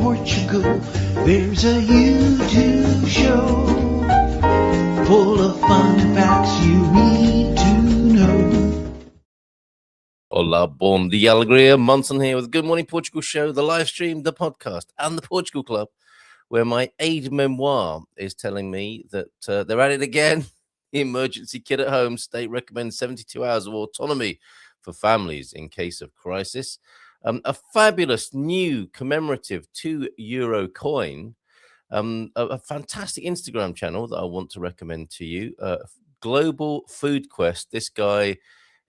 Portugal, there's a YouTube show full of fun facts you need to know. Hola, bom dia, alegria. Munson here with the Good Morning Portugal show, the live stream, the podcast, and the Portugal Club, where my aide-memoire is telling me that they're at it again. The emergency kit at home. State recommends 72 hours of autonomy for families in case of crisis. A fabulous new commemorative €2 coin. A fantastic Instagram channel that I want to recommend to you. Global Food Quest. This guy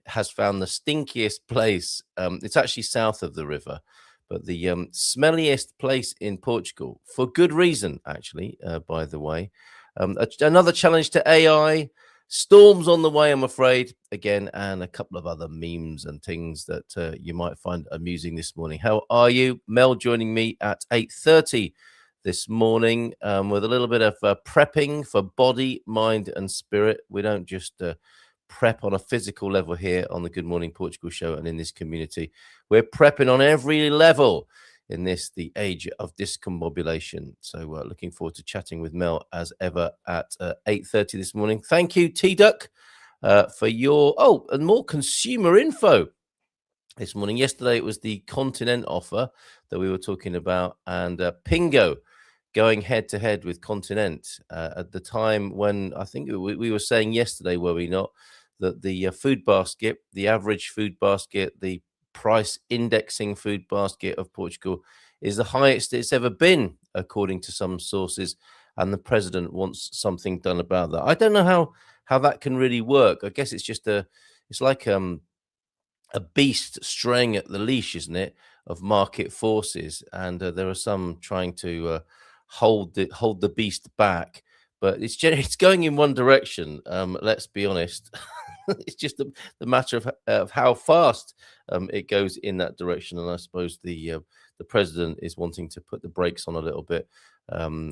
has found the stinkiest place. It's actually south of the river, but the smelliest place in Portugal, for good reason, actually, by the way. Another challenge to AI. Storms on the way, I'm afraid, again, and a couple of other memes and things that you might find amusing this morning. How are you? Mel joining me at 8:30 this morning with a little bit of prepping for body, mind, and spirit. We don't just prep on a physical level here on the Good Morning Portugal show and in this community. We're prepping on every level in this, the age of discombobulation. So looking forward to chatting with Mel as ever at 8:30 this morning. Thank you, T-Duck, for your, and more consumer info this morning. Yesterday, it was the Continent offer that we were talking about, and Pingo going head-to-head with Continent at the time when I think we were saying yesterday, were we not, that the food basket, the average food basket, the price indexing food basket of Portugal is the highest it's ever been, according to some sources, and the president wants something done about that. I don't know how that can really work. I guess it's just it's like a beast straying at the leash, isn't it, of market forces, and there are some trying to hold the beast back, but it's going in one direction. Let's be honest. It's just the matter of how fast it goes in that direction, and I suppose the president is wanting to put the brakes on a little bit,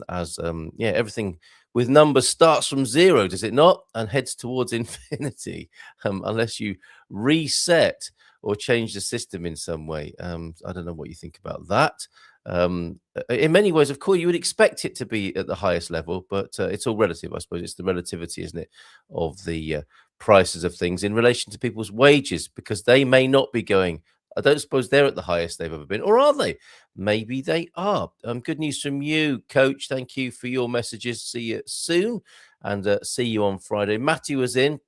as everything with numbers starts from zero, does it not, and heads towards infinity, unless you reset or change the system in some way. I don't know what you think about that. In many ways, of course, you would expect it to be at the highest level, but it's all relative, I suppose. It's the relativity, isn't it, of the prices of things in relation to people's wages, because they may not be going. I don't suppose they're at the highest they've ever been, or are they? Maybe they are. Good news from you, Coach. Thank you for your messages. See you soon, and see you on Friday. Matty was in.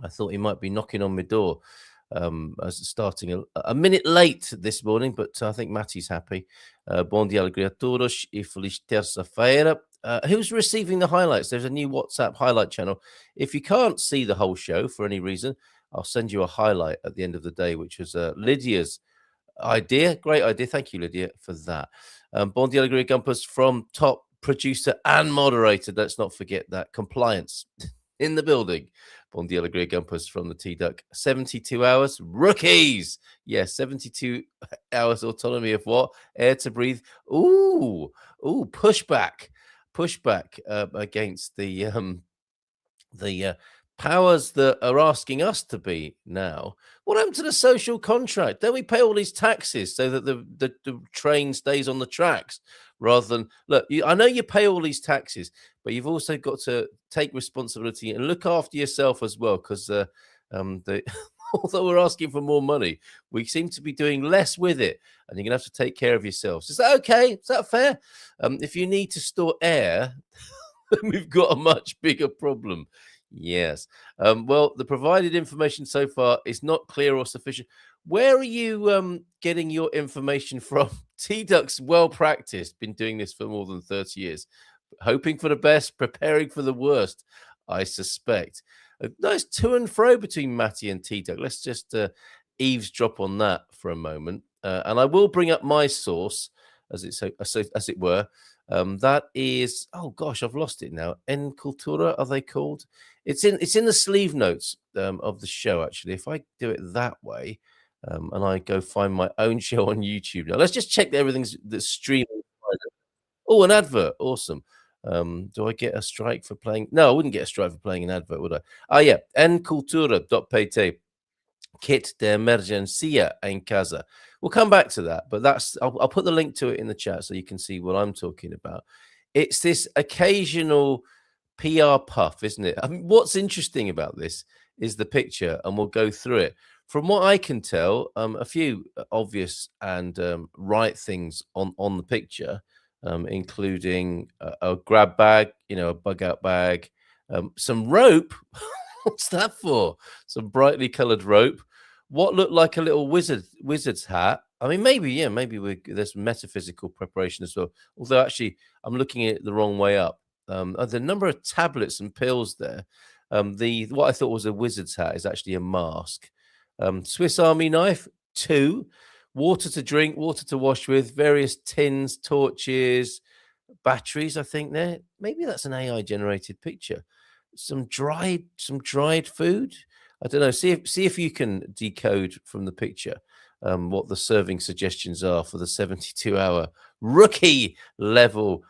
I thought he might be knocking on my door. As starting a minute late this morning, but I think Matty's happy. Bom dia, alegria a todos e feliz terça-feira. Who's receiving the highlights? There's a new WhatsApp highlight channel. If you can't see the whole show for any reason, I'll send you a highlight at the end of the day, which was Lydia's idea. Great idea. Thank you, Lydia, for that. Bom dia, alegria Gumpers from top producer and moderator. Let's not forget that. Compliance in the building. Bom dia, alegria Gumpers from the T-Duck. 72 hours. Rookies. Yes, 72 hours autonomy of what? Air to breathe. Ooh, pushback against the powers that are asking us to be now. What happened to the social contract? Don't we pay all these taxes so that the train stays on the tracks, rather than, look, I know you pay all these taxes, but you've also got to take responsibility and look after yourself as well, because although we're asking for more money, we seem to be doing less with it, and you're going to have to take care of yourselves. Is that okay? Is that fair? If you need to store air, we've got a much bigger problem. Yes. Well, the provided information so far is not clear or sufficient. Where are you getting your information from? T-Duck's well practiced, been doing this for more than 30 years. Hoping for the best, preparing for the worst, I suspect. A nice to and fro between Matty and T-Duck. Let's just eavesdrop on that for a moment. And I will bring up my source, as it were. That is, oh gosh, I've lost it now. En Cultura, are they called? It's in the sleeve notes of the show, actually. If I do it that way, and I go find my own show on YouTube. Now, let's just check that everything's that's streaming. Oh, an advert. Awesome. Do I get a strike for playing? No, I wouldn't get a strike for playing an advert, would I? Ah, yeah. Encultura.pt. Kit de emergencia en casa. We'll come back to that, but I'll put the link to it in the chat so you can see what I'm talking about. It's this occasional PR puff, isn't it? I mean, what's interesting about this is the picture, and we'll go through it. From what I can tell, a few obvious and right things on the picture, including a grab bag, a bug out bag, some rope. What's that for? Some brightly coloured rope. What looked like a little wizard's hat. I mean, maybe there's metaphysical preparation as well. Although actually, I'm looking at it the wrong way up. The number of tablets and pills there. What I thought was a wizard's hat is actually a mask. Swiss Army knife, 2. Water to drink, water to wash with, various tins, torches, batteries. I think there. Maybe that's an AI generated picture. Some dried food. I don't know. See if you can decode from the picture what the serving suggestions are for the 72-hour rookie level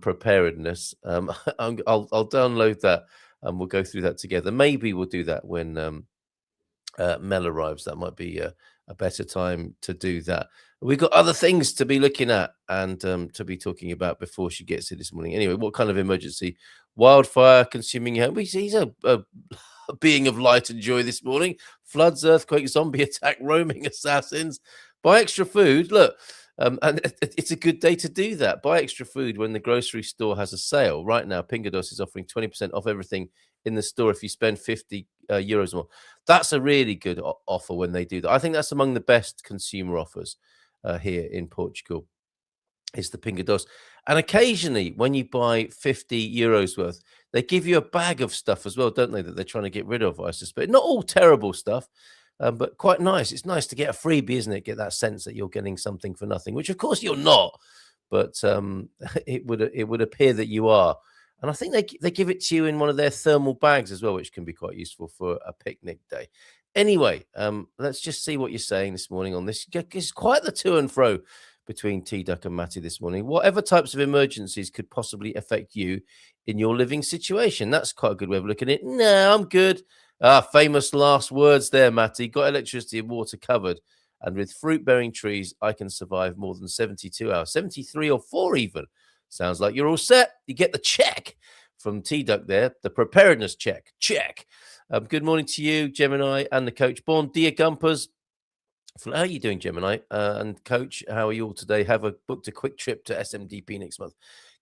preparedness. I'll download that and we'll go through that together. Maybe we'll do that when Mel arrives. That might be a better time to do that. We've got other things to be looking at and to be talking about before she gets here this morning. Anyway, what kind of emergency? Wildfire consuming home. He's a being of light and joy this morning. Floods, earthquake, zombie attack, roaming assassins. Buy extra food. Look, and it's a good day to do that. Buy extra food when the grocery store has a sale. Right now, Pingados is offering 20% off everything in the store if you spend 50 euros more. That's a really good offer when they do that. I think that's among the best consumer offers here in Portugal. Is the Pingados. And occasionally, when you buy 50 euros worth, they give you a bag of stuff as well, don't they? That they're trying to get rid of, I suspect. Not all terrible stuff, but quite nice. It's nice to get a freebie, isn't it? Get that sense that you're getting something for nothing, which of course you're not. But it would appear that you are. And I think they give it to you in one of their thermal bags as well, which can be quite useful for a picnic day. Anyway, let's just see what you're saying this morning on this. It's quite the to and fro between T-Duck and Matty this morning. Whatever types of emergencies could possibly affect you in your living situation. That's quite a good way of looking at it. No, I'm good. Famous last words there, Matty. Got electricity and water covered. And with fruit-bearing trees, I can survive more than 72 hours. 73 or 4 even. Sounds like you're all set. You get the check from T-Duck there. The preparedness check. Check. Good morning to you, Gemini, and the coach. Born Dear Gumpers. How are you doing, Gemini? And coach, how are you all today? Booked a quick trip to SMDP next month.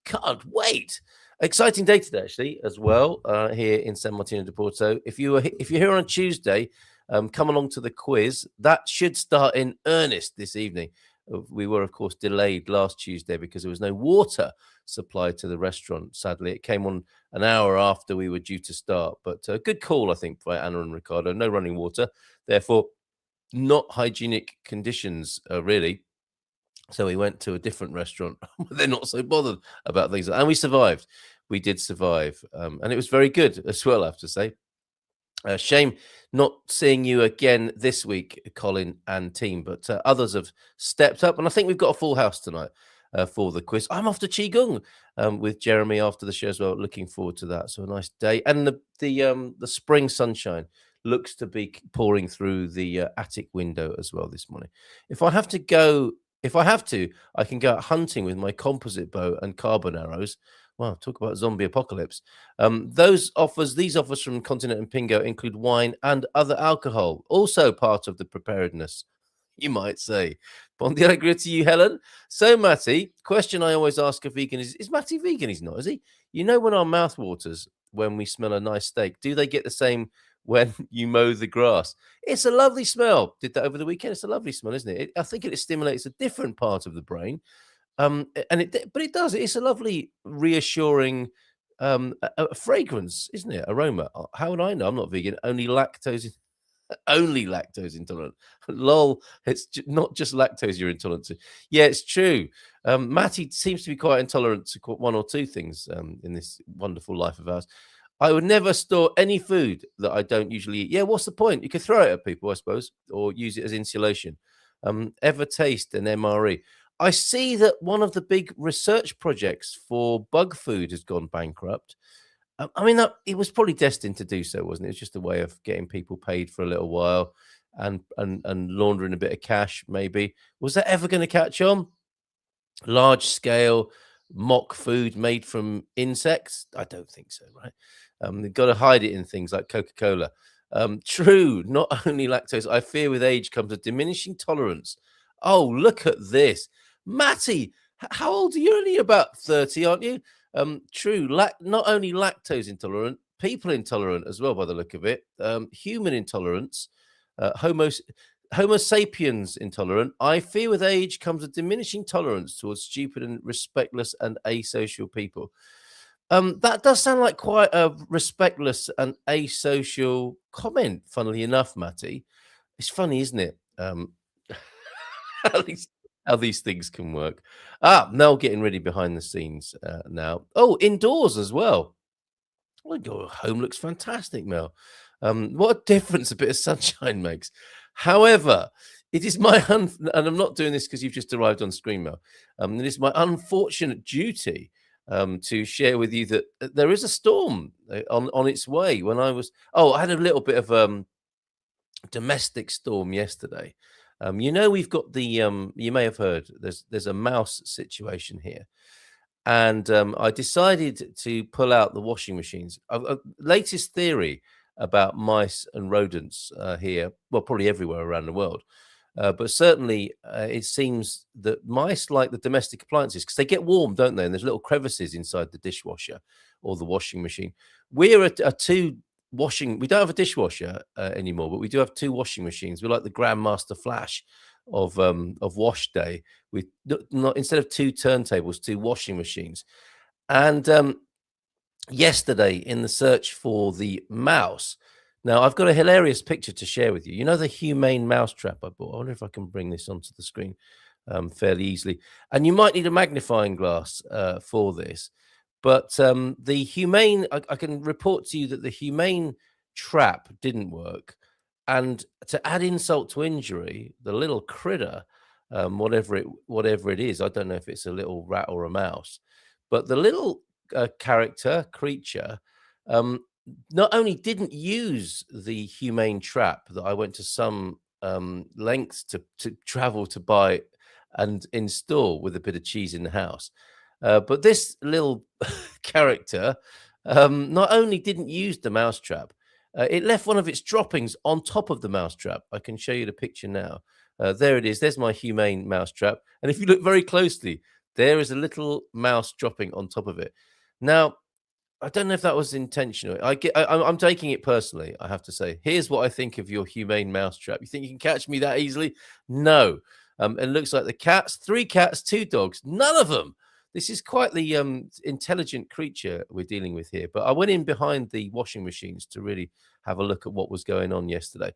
Can't wait. Exciting day today, actually, as well, here in San Martino de Porto. If you're here on Tuesday, come along to the quiz. That should start in earnest this evening. We were, of course, delayed last Tuesday because there was no water supplied to the restaurant. Sadly, it came on an hour after we were due to start. But good call, I think, by Anna and Ricardo. No running water. Therefore, not hygienic conditions, really. So we went to a different restaurant. They're not so bothered about things. And we survived. We did survive. And it was very good as well, I have to say. Shame not seeing you again this week, Colin and team, but others have stepped up. And I think we've got a full house tonight for the quiz. I'm off to Qigong with Jeremy after the show as well. Looking forward to that. So a nice day. And the spring sunshine looks to be pouring through the attic window as well this morning. If I have to, I can go out hunting with my composite bow and carbon arrows. Wow, talk about zombie apocalypse. These offers from Continent and Pingo include wine and other alcohol, also part of the preparedness, you might say. Bon dia to you, Helen. So, Matty, question I always ask a vegan is Matty vegan? He's not, is he? You know when our mouth waters when we smell a nice steak, do they get the same when you mow the grass? It's a lovely smell. Did that over the weekend. It's a lovely smell, isn't it? I think it stimulates a different part of the brain. But it does. It's a lovely, reassuring a fragrance, isn't it? Aroma. How would I know? I'm not vegan. Only lactose intolerant. Lol. It's not just lactose you're intolerant to. Yeah, it's true. Matty seems to be quite intolerant to one or two things in this wonderful life of ours. I would never store any food that I don't usually eat. Yeah, what's the point? You could throw it at people, I suppose, or use it as insulation. Ever taste an MRE? I see that one of the big research projects for bug food has gone bankrupt. I mean, it was probably destined to do so, wasn't it? It's just a way of getting people paid for a little while and laundering a bit of cash, maybe. Was that ever going to catch on? Large scale mock food made from insects? I don't think so, right? They've got to hide it in things like Coca-Cola. True, not only lactose. I fear with age comes a diminishing tolerance. Oh, look at this. Matty, how old are you? Only about 30, aren't you? True, not only lactose intolerant, people intolerant as well, by the look of it. Human intolerance, Homo sapiens intolerant. I fear with age comes a diminishing tolerance towards stupid and respectless and asocial people. That does sound like quite a respectless and asocial comment, funnily enough, Matty. It's funny, isn't it? How these things can work. Mel getting ready behind the scenes now. Oh, indoors as well. Well, your home looks fantastic, Mel. What a difference a bit of sunshine makes. However, it is my and I'm not doing this because you've just arrived on screen, Mel. It is my unfortunate duty to share with you that there is a storm on its way. I had a little bit of domestic storm yesterday. We've got the you may have heard there's a mouse situation here. And I decided to pull out the washing machines. Latest theory about mice and rodents here, well, probably everywhere around the world. But certainly it seems that mice like the domestic appliances because they get warm, don't they? And there's little crevices inside the dishwasher or the washing machine. We're a two washing. We don't have a dishwasher anymore, but we do have two washing machines. We're like the Grandmaster Flash of wash day with not instead of two turntables, two washing machines. And yesterday in the search for the mouse, now I've got a hilarious picture to share with you. You know the humane mouse trap I bought? I wonder if I can bring this onto the screen fairly easily. And you might need a magnifying glass for this. But the humane, I can report to you that the humane trap didn't work. And to add insult to injury, the little critter, whatever it is, I don't know if it's a little rat or a mouse, but the little creature, not only didn't use the humane trap that I went to some lengths to travel to buy and install with a bit of cheese in the house, but this little character not only didn't use the mousetrap, it left one of its droppings on top of the mousetrap. I can show you the picture now. There it is. There's my humane mousetrap. And if you look very closely, there is a little mouse dropping on top of it. Now, I don't know if that was intentional. I'm taking it personally, I have to say. Here's what I think of your humane mousetrap. You think you can catch me that easily? No. It looks like the three cats, two dogs, none of them. This is quite the intelligent creature we're dealing with here. But I went in behind the washing machines to really have a look at what was going on yesterday.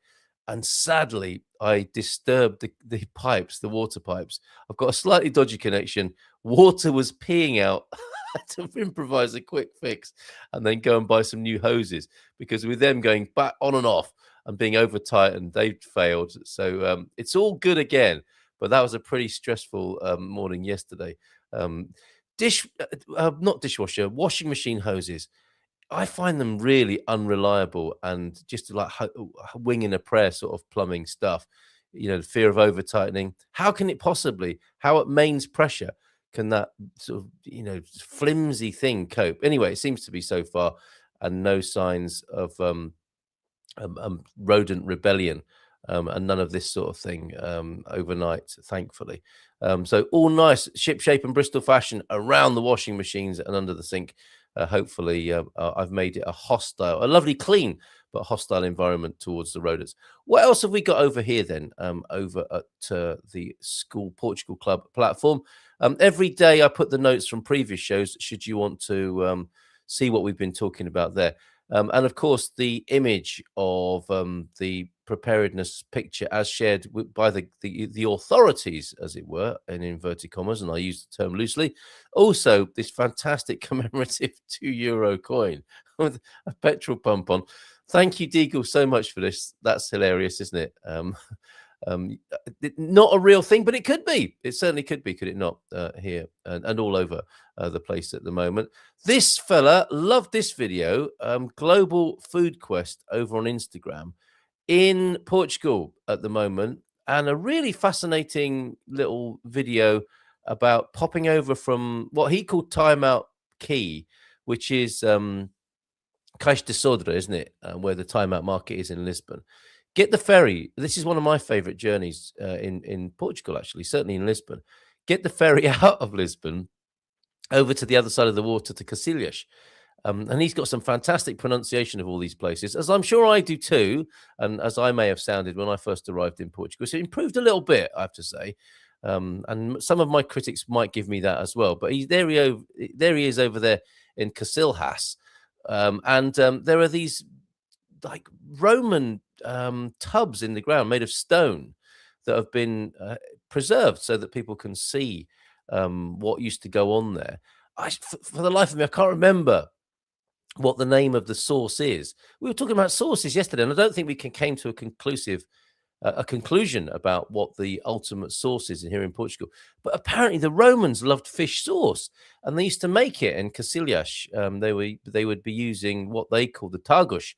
And sadly, I disturbed the pipes, the water pipes. I've got a slightly dodgy connection. Water was peeing out. I had to improvise a quick fix and then go and buy some new hoses because with them going back on and off and being over tightened, they've failed. So it's all good again. But that was a pretty stressful morning yesterday. Not dishwasher, washing machine hoses. I find them really unreliable and just like winging a prayer sort of plumbing stuff. The fear of over tightening. How can it possibly? How at mains pressure can that sort of flimsy thing cope? Anyway, it seems to be so far, and no signs of rodent rebellion. And none of this sort of thing overnight, thankfully. So all nice, ship-shape and Bristol fashion around the washing machines and under the sink. Hopefully, I've made it a lovely, clean, but hostile environment towards the rodents. What else have we got over here then, over at the School Portugal Club platform? Every day I put the notes from previous shows, should you want to see what we've been talking about there. And of course, the image of the preparedness picture as shared by the authorities, as it were, in inverted commas, and I use the term loosely. Also, this fantastic commemorative €2 coin with a petrol pump on. Thank you, Deagle, so much for this. That's hilarious, isn't it? Not a real thing, but it could be. It certainly could be, could it not? Here and all over the place at the moment. This fella loved this video. Global Food Quest over on Instagram in Portugal at the moment, and a really fascinating little video about popping over from what he called Timeout Key, which is Caixa de Sodra, isn't it? Where the timeout market is in Lisbon. Get the ferry. This is one of my favorite journeys in Portugal, actually, certainly in Lisbon. Get the ferry out of Lisbon over to the other side of the water to Cacilhas. And he's got some fantastic pronunciation of all these places, as I'm sure I do too, and as I may have sounded when I first arrived in Portugal. So it improved a little bit, I have to say. And some of my critics might give me that as well. But there he is over there in Cacilhas. There are these like Roman tubs in the ground made of stone that have been preserved so that people can see what used to go on there. For the life of me, I can't remember what the name of the source is. We were talking about sources yesterday, and I don't think we came to a conclusion about what the ultimate source is here in Portugal. But apparently, the Romans loved fish sauce, and they used to make it in Cacilhas. They would be using what they call the tagus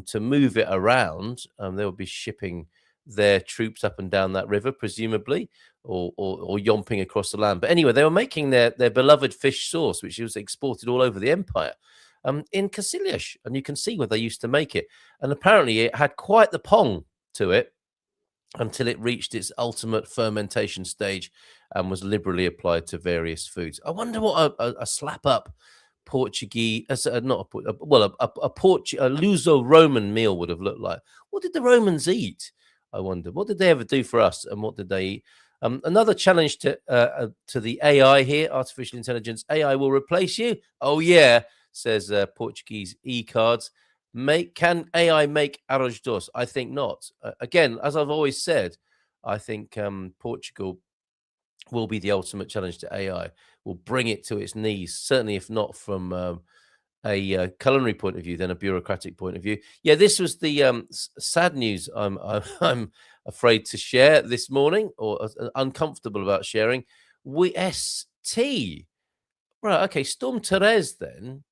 to move it around. They would be shipping their troops up and down that river, presumably, or yomping across the land. But anyway, they were making their beloved fish sauce, which was exported all over the empire. In Cacilhas, and you can see where they used to make it. And apparently, it had quite the pong to it until it reached its ultimate fermentation stage and was liberally applied to various foods. I wonder what a slap up Portuguese, not a Luso-Roman meal would have looked like. What did the Romans eat? I wonder. What did they ever do for us, and what did they eat? Another challenge to the AI here, artificial intelligence. AI will replace you. Oh yeah, says Portuguese e-cards. Can AI make arroz doce? I think not. Again, as I've always said, I think Portugal will be the ultimate challenge to AI. Will bring it to its knees. Certainly, if not from a culinary point of view, then a bureaucratic point of view. Yeah, this was the sad news I'm afraid to share this morning, or uncomfortable about sharing. ST. Right, okay, Storm Therese then.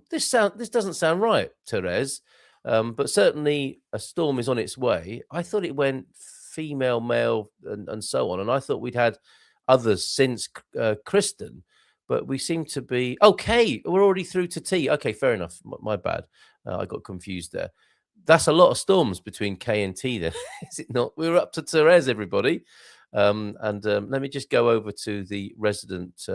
This doesn't sound right, Therese, but certainly a storm is on its way. I thought it went female, male, and so on, and I thought we'd had others since Kristen, but we seem to be okay. We're already through to T. Okay, fair enough. My bad. I got confused there. That's a lot of storms between K and T, then, is it not? We're up to Therese, everybody. Let me just go over to the resident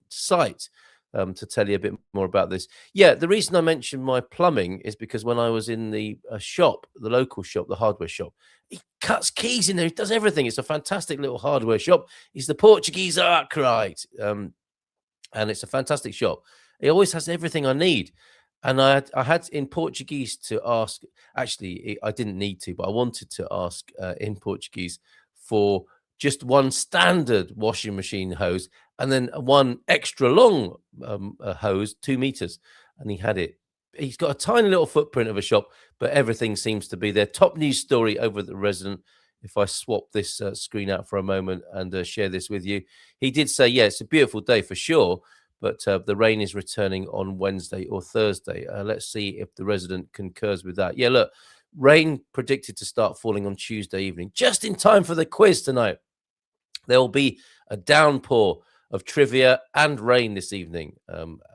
site to tell you a bit more about this. Yeah, the reason I mentioned my plumbing is because when I was in the shop, the local shop, the hardware shop, he cuts keys in there. He does everything. It's a fantastic little hardware shop. He's the Portuguese Arkwright. And it's a fantastic shop. He always has everything I need. And I had in Portuguese to ask, actually, I didn't need to, but I wanted to ask in Portuguese for just one standard washing machine hose and then one extra long hose, 2 meters. And he had it. He's got a tiny little footprint of a shop, but everything seems to be there. Top news story over at the resident. If I swap this screen out for a moment and share this with you, he did say, yeah, it's a beautiful day for sure, but the rain is returning on Wednesday or Thursday. Let's see if the resident concurs with that. Yeah, look, rain predicted to start falling on Tuesday evening, just in time for the quiz tonight. There will be a downpour of trivia and rain this evening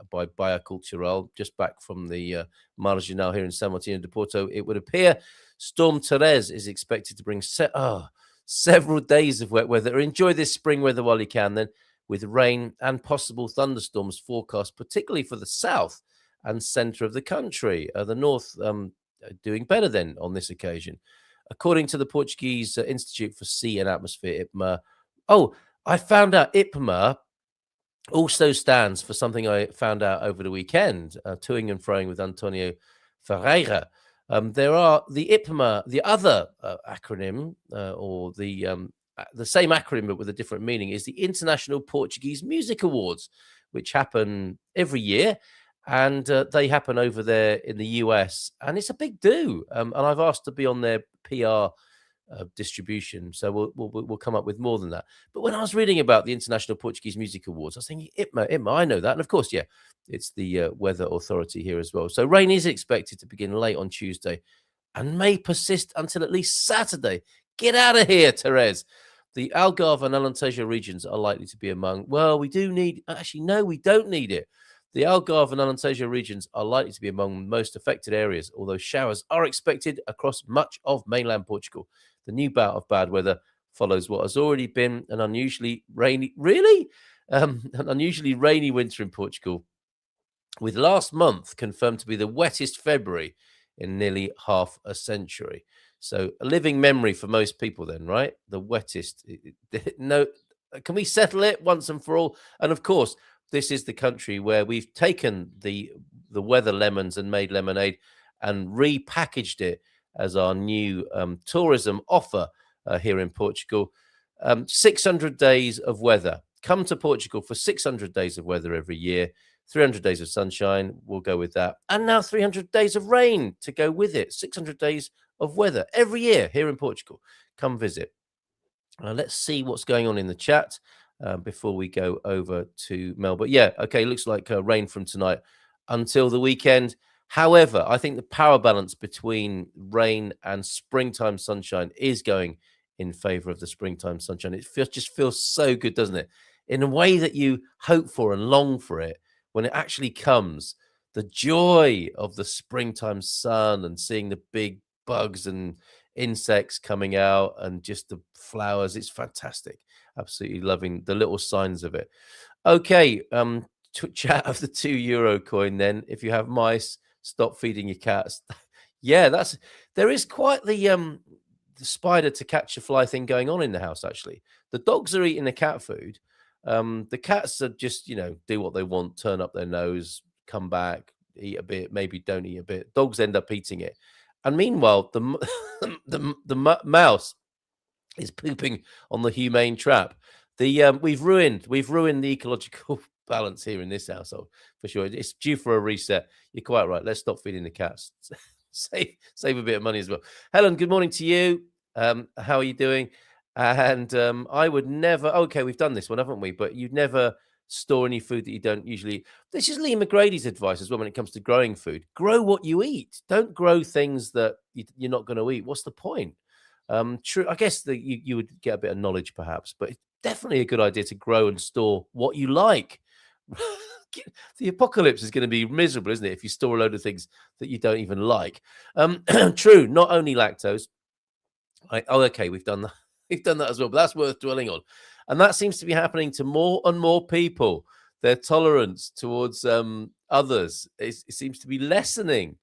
by Baia Cultural, just back from the Marginal here in San Martino de Porto. It would appear Storm Therese is expected to bring several days of wet weather. Enjoy this spring weather while you can, then, with rain and possible thunderstorms forecast, particularly for the south and centre of the country. The north doing better then on this occasion. According to the Portuguese Institute for Sea and Atmosphere, IPMA. Oh, I found out IPMA also stands for something I found out over the weekend, toing and froing with Antonio Ferreira. There are the IPMA, the other acronym, or the same acronym but with a different meaning, is the International Portuguese Music Awards, which happen every year. And they happen over there in the US, and it's a big do. And I've asked to be on their PR distribution, so we'll come up with more than that. But when I was reading about the International Portuguese Music Awards, I was thinking, IPMA, I know that. And of course, yeah, it's the weather authority here as well. So rain is expected to begin late on Tuesday and may persist until at least Saturday. Get out of here, Therese. The Algarve and Alentejo regions are likely to be among, well, we do need, actually, no, we don't need it. The Algarve and Alentejo regions are likely to be among the most affected areas, although showers are expected across much of mainland Portugal. The new bout of bad weather follows what has already been an unusually rainy, an unusually rainy winter in Portugal, with last month confirmed to be the wettest February in nearly half a century. So a living memory for most people then, right? The wettest. No, can we settle it once and for all? And of course, this is the country where we've taken the weather lemons and made lemonade and repackaged it as our new tourism offer here in Portugal. 600 days of weather. Come to Portugal for 600 days of weather every year. 300 days of sunshine, we'll go with that. And now 300 days of rain to go with it. 600 days of weather every year here in Portugal. Come visit. Let's see what's going on in the chat before we go over to Mel. But yeah, okay, looks like rain from tonight until the weekend. However, I think the power balance between rain and springtime sunshine is going in favor of the springtime sunshine. It just feels so good, doesn't it? In a way that you hope for and long for it. When it actually comes, the joy of the springtime sun and seeing the big bugs and insects coming out and just the flowers, it's fantastic. Absolutely loving the little signs of it. Okay, chat of the €2 coin then. If you have mice, stop feeding your cats. Yeah, there is quite the spider to catch a fly thing going on in the house, actually. The dogs are eating the cat food. The cats are just, do what they want, turn up their nose, come back, eat a bit, maybe don't eat a bit. Dogs end up eating it. And meanwhile, the mouse is pooping on the humane trap. We've ruined the ecological balance here in this household, for sure. It's due for a reset. You're quite right. Let's stop feeding the cats. Save a bit of money as well. Helen, good morning to you. How are you doing? And I would never, okay, we've done this one, haven't we? But you'd never store any food that you don't usually. This is Lee McGrady's advice as well when it comes to growing food. Grow what you eat. Don't grow things that you're not going to eat. What's the point? True. I guess that you would get a bit of knowledge perhaps, but it's definitely a good idea to grow and store what you like. The apocalypse is going to be miserable, isn't it? If you store a load of things that you don't even like. True. Not only lactose. Okay, we've done that. We've done that as well, but that's worth dwelling on. And that seems to be happening to more and more people. Their tolerance towards others it seems to be lessening.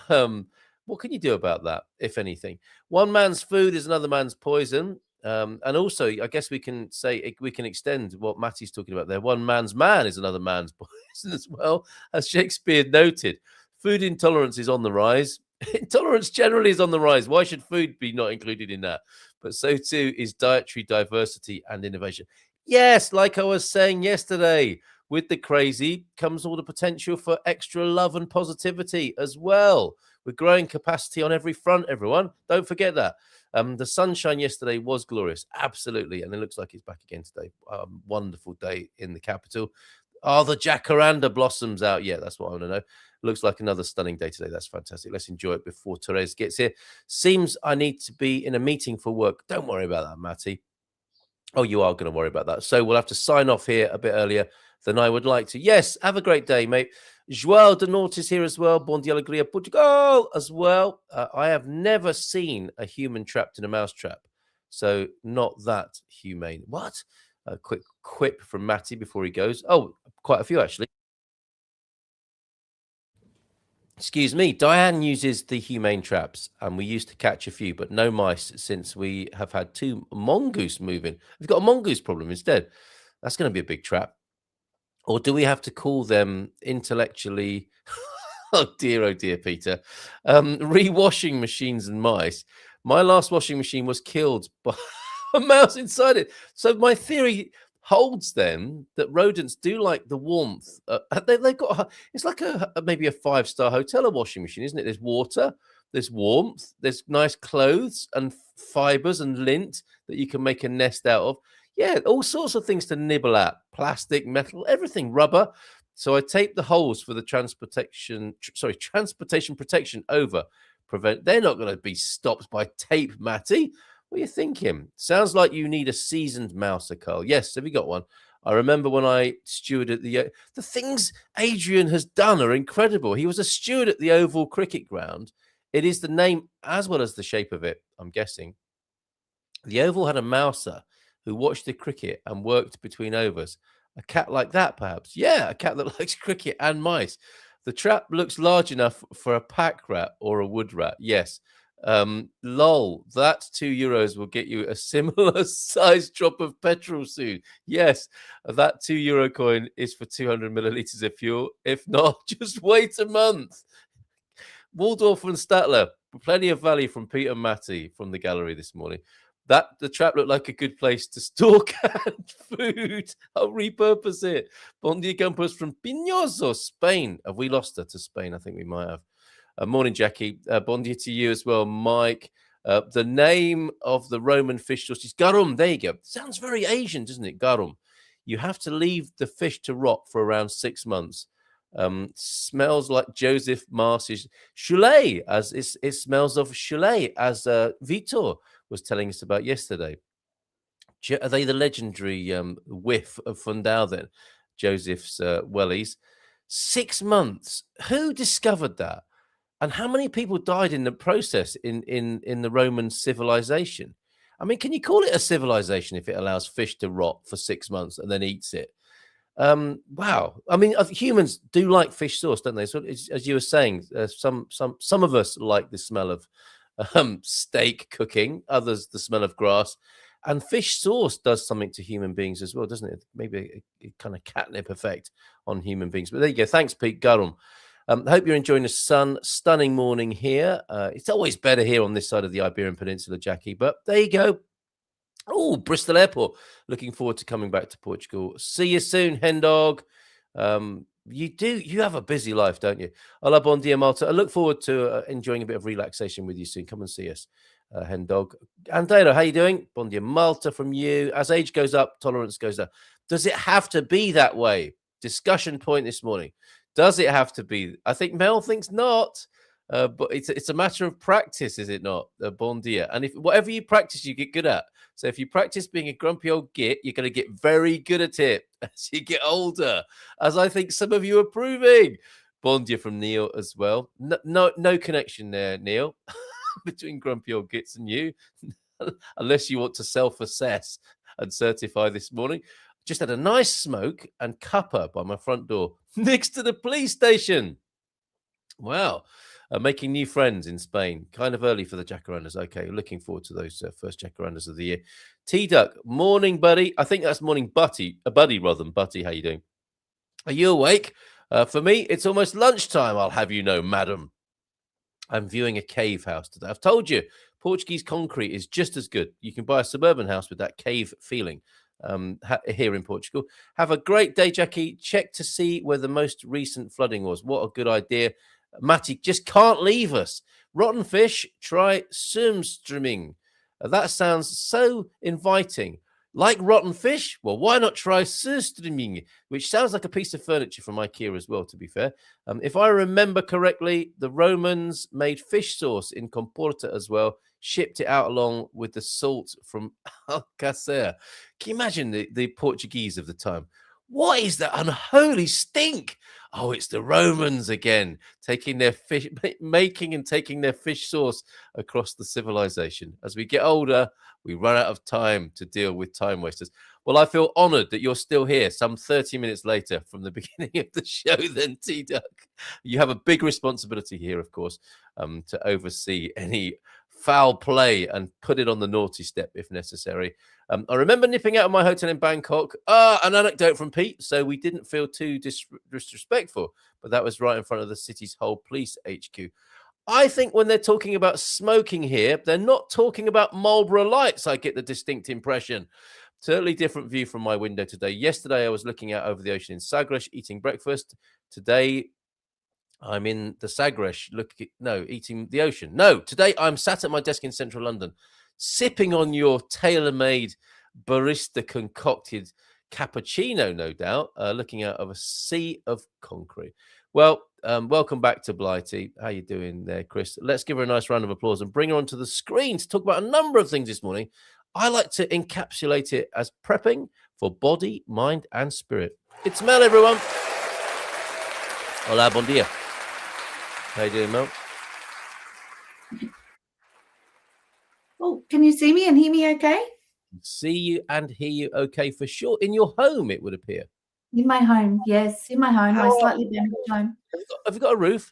What can you do about that, if anything? One man's food is another man's poison. And also, I guess we can extend what Matty's talking about there. One man's man is another man's poison as well, as Shakespeare noted. Food intolerance is on the rise. Intolerance generally is on the rise. Why should food be not included in that? But so too is dietary diversity and innovation. Yes, like I was saying yesterday, with the crazy comes all the potential for extra love and positivity as well. We're growing capacity on every front, everyone. Don't forget that. The sunshine yesterday was glorious, absolutely. And it looks like it's back again today. Wonderful day in the capital. Are the jacaranda blossoms out yet? That's what I want to know. Looks like another stunning day today. That's fantastic. Let's enjoy it before Therese gets here. Seems I need to be in a meeting for work. Don't worry about that, Matty. Oh, you are going to worry about that. So we'll have to sign off here a bit earlier than I would like to. Yes, have a great day, mate. João de Norte is here as well. Bom dia, alegria, Portugal as well. I have never seen a human trapped in a mouse trap. So not that humane. What? A quick quip from Matty before he goes. Oh, quite a few, actually. Excuse me. Diane uses the humane traps, and we used to catch a few, but no mice since we have had 2 mongoose moving. We've got a mongoose problem instead. That's going to be a big trap. Or do we have to call them intellectually? Oh dear, Peter. Re-washing machines and mice. My last washing machine was killed by a mouse inside it. So my theory holds then that rodents do like the warmth. They've got it's like maybe a 5-star hotel, a washing machine, isn't it? There's water, there's warmth, there's nice clothes and fibers and lint that you can make a nest out of. Yeah, all sorts of things to nibble at. Plastic, metal, everything, rubber. So I taped the holes for the transportation protection over. prevent. They're not going to be stopped by tape, Matty. What are you thinking? Sounds like you need a seasoned mouser, Carl. Yes, have you got one? I remember when I stewarded the things Adrian has done are incredible. He was a steward at the Oval Cricket Ground. It is the name as well as the shape of it, I'm guessing. The Oval had a mouser who watched the cricket and worked between overs. A cat like that, perhaps? Yeah, a cat that likes cricket and mice. The trap looks large enough for a pack rat or a wood rat. Yes. Lol, that €2 will get you a similar size drop of petrol soon. Yes, that €2 coin is for 200 milliliters of fuel. If not, just wait a month. Waldorf and Statler, plenty of value from Peter Matty from the gallery this morning. The trap looked like a good place to store canned food. I'll repurpose it. Bon dia Gumpers from Pinoso, Spain. Have we lost her to Spain? I think we might have. Morning, Jackie. Bon dia to you as well, Mike. The name of the Roman fish sauce is garum. There you go. Sounds very Asian, doesn't it? Garum. You have to leave the fish to rot for around 6 months. Smells like Joseph Mars's Choulet, as it smells of Choulet, as Vitor was telling us about yesterday. Are they the legendary whiff of Fundal then? Joseph's wellies. 6 months. Who discovered that? And how many people died in the process in the Roman civilization? I mean, can you call it a civilization if it allows fish to rot for 6 months and then eats it? Wow. I mean, humans do like fish sauce, don't they? So, as you were saying, some of us like the smell of steak cooking, others the smell of grass, and fish sauce does something to human beings as well, doesn't it? Maybe a kind of catnip effect on human beings. But there you go. Thanks, Pete Garum. I hope you're enjoying the stunning morning here. It's always better here on this side of the Iberian Peninsula, Jackie. But there you go. Oh, Bristol Airport. Looking forward to coming back to Portugal. See you soon, hen dog. You have a busy life, don't you? Hola, bon dia, Malta. I look forward to enjoying a bit of relaxation with you soon. Come and see us, hen dog. Andero, how you doing? Bon dia, Malta from you. As age goes up, tolerance goes up. Does it have to be that way? Discussion point this morning. Does it have to be? I think Mel thinks not. But it's a matter of practice, is it not? Bon dia. And if whatever you practice, you get good at. So if you practice being a grumpy old git, you're going to get very good at it as you get older, as I think some of you are proving. Bon dia from Neil as well. No connection there, Neil, between grumpy old gits and you, unless you want to self-assess and certify this morning. Just had a nice smoke and cuppa by my front door next to the police station. Wow. Making new friends in Spain. Kind of early for the jacarandas. Okay, looking forward to those first jacarandas of the year. T-Duck, morning, buddy. I think that's morning, Buddy, rather than Butty. How you doing? Are you awake? For me, it's almost lunchtime, I'll have you know, madam. I'm viewing a cave house today. I've told you, Portuguese concrete is just as good. You can buy a suburban house with that cave feeling here in Portugal. Have a great day, Jackie. Check to see where the most recent flooding was. What a good idea. Matty just can't leave us. Rotten fish, try surströmming. That sounds so inviting. Like rotten fish? Well, why not try surströmming, which sounds like a piece of furniture from IKEA as well, to be fair. If I remember correctly, the Romans made fish sauce in Comporta as well, shipped it out along with the salt from Alcacer. Can you imagine the Portuguese of the time? What is that unholy stink? Oh, it's the Romans again, taking their fish, making and taking their fish sauce across the civilization. As we get older, we run out of time to deal with time wasters. Well, I feel honored that you're still here some 30 minutes later from the beginning of the show then, T-Duck. You have a big responsibility here, of course, to oversee any foul play and put it on the naughty step if necessary. I remember nipping out of my hotel in Bangkok. An anecdote from Pete, so we didn't feel too disrespectful, but that was right in front of the city's whole police HQ. I think when they're talking about smoking here, they're not talking about Marlboro Lights. I get the distinct impression. Totally different view from my window today. Yesterday, I was looking out over the ocean in Sagres, eating breakfast. Today, I'm in the Sagres, eating the ocean. No, today I'm sat at my desk in central London, sipping on your tailor-made barista concocted cappuccino, no doubt, looking out of a sea of concrete. Well, welcome back to Blighty. How you doing there, Chris? Let's give her a nice round of applause and bring her onto the screen to talk about a number of things this morning. I like to encapsulate it as prepping for body, mind, and spirit. It's Mel, everyone. Hola, bon dia. How you doing, Mel? Oh, can you see me and hear me okay? See you and hear you okay for sure. In your home, it would appear. In my home, yes, in my home, my How- slightly damaged home. Have you got a roof?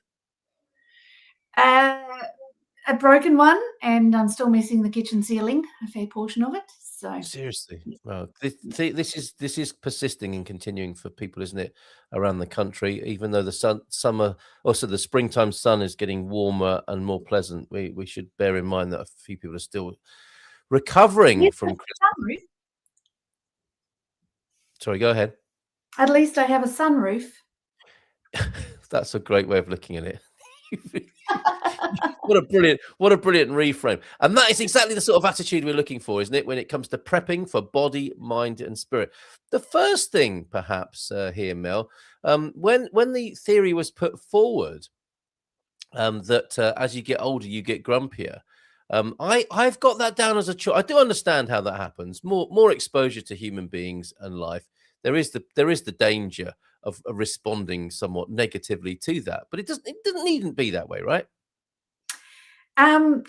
A broken one, and I'm still missing the kitchen ceiling, a fair portion of it. So Seriously, well, this is persisting and continuing for people, isn't it, around the country? Even though the the springtime sun is getting warmer and more pleasant, we should bear in mind that a few people are still recovering yes, from I have Christmas. a sunroof. Sorry, go ahead. At least I have a sunroof. That's a great way of looking at it. What a brilliant reframe. And that is exactly the sort of attitude we're looking for, isn't it, when it comes to prepping for body, mind, and spirit. The first thing, perhaps, here, Mel, when the theory was put forward that as you get older, you get grumpier. I've got that down as a choice. I do understand how that happens. More exposure to human beings and life. There is the danger of responding somewhat negatively to that, but it doesn't needn't be that way, right?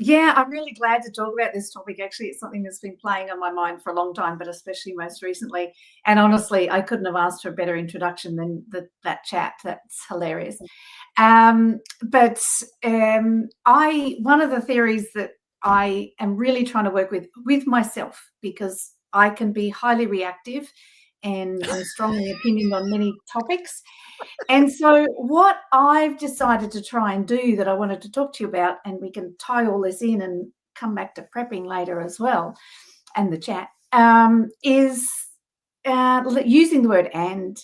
Yeah, I'm really glad to talk about this topic. Actually, it's something that's been playing on my mind for a long time, but especially most recently. And honestly, I couldn't have asked for a better introduction than that chat. That's hilarious. One of the theories that I am really trying to work with myself, because I can be highly reactive and strongly opinioned on many topics. And so what I've decided to try and do that I wanted to talk to you about, and we can tie all this in and come back to prepping later as well, and the chat, is using the word and,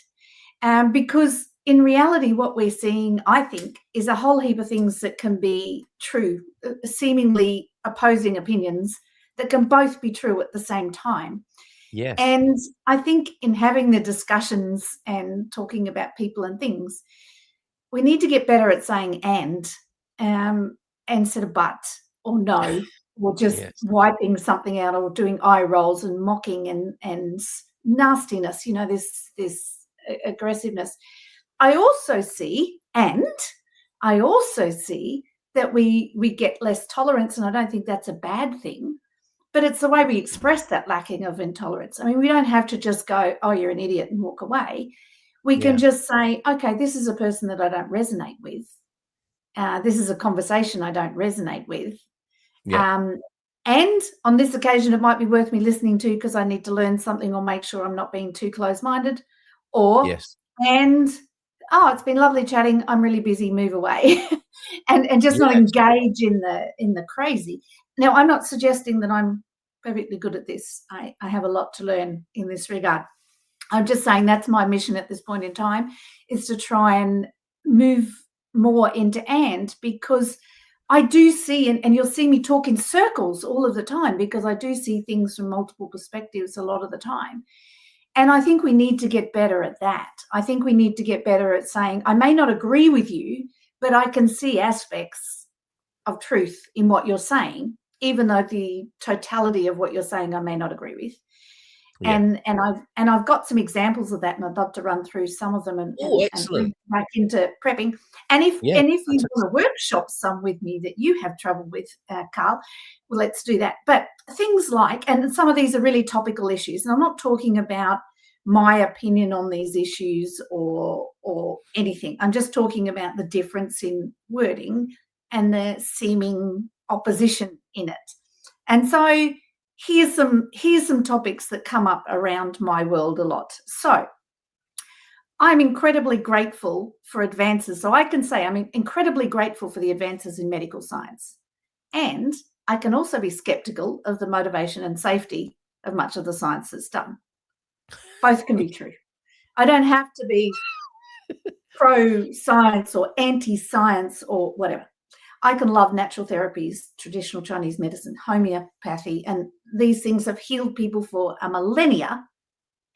because in reality what we're seeing, I think, is a whole heap of things that can be true, seemingly opposing opinions that can both be true at the same time. Yes. And I think in having the discussions and talking about people and things, we need to get better at saying and instead of but or no, or just Yes. wiping something out or doing eye rolls and mocking and nastiness, this aggressiveness. I also see that we get less tolerance, and I don't think that's a bad thing. But it's the way we express that lacking of intolerance. I mean, we don't have to just go, oh, you're an idiot, and walk away. We can just say, okay, this is a person that I don't resonate with. This is a conversation I don't resonate with. Yeah. And on this occasion, it might be worth me listening to because I need to learn something or make sure I'm not being too close-minded. Or, Yes. and, oh, it's been lovely chatting. I'm really busy. Move away. and just not Yes. engage in the crazy. Now, I'm not suggesting that I'm perfectly good at this. I have a lot to learn in this regard. I'm just saying that's my mission at this point in time, is to try and move more into and, because I do see, and you'll see me talk in circles all of the time, because I do see things from multiple perspectives a lot of the time. And I think we need to get better at that. I think we need to get better at saying, I may not agree with you, but I can see aspects of truth in what you're saying, even though the totality of what you're saying I may not agree with. Yeah. And I've got some examples of that, and I'd love to run through some of them and bring back into prepping. And if you want to workshop some with me that you have trouble with, Carl, well, let's do that. But things like, and some of these are really topical issues, and I'm not talking about my opinion on these issues or anything. I'm just talking about the difference in wording and the seeming opposition in it. And so here's some topics that come up around my world a lot. So I'm incredibly grateful for advances. So I can say I'm incredibly grateful for the advances in medical science. And I can also be skeptical of the motivation and safety of much of the science that's done. Both can be true. I don't have to be pro-science or anti-science or whatever. I can love natural therapies, traditional Chinese medicine, homeopathy, and these things have healed people for a millennia,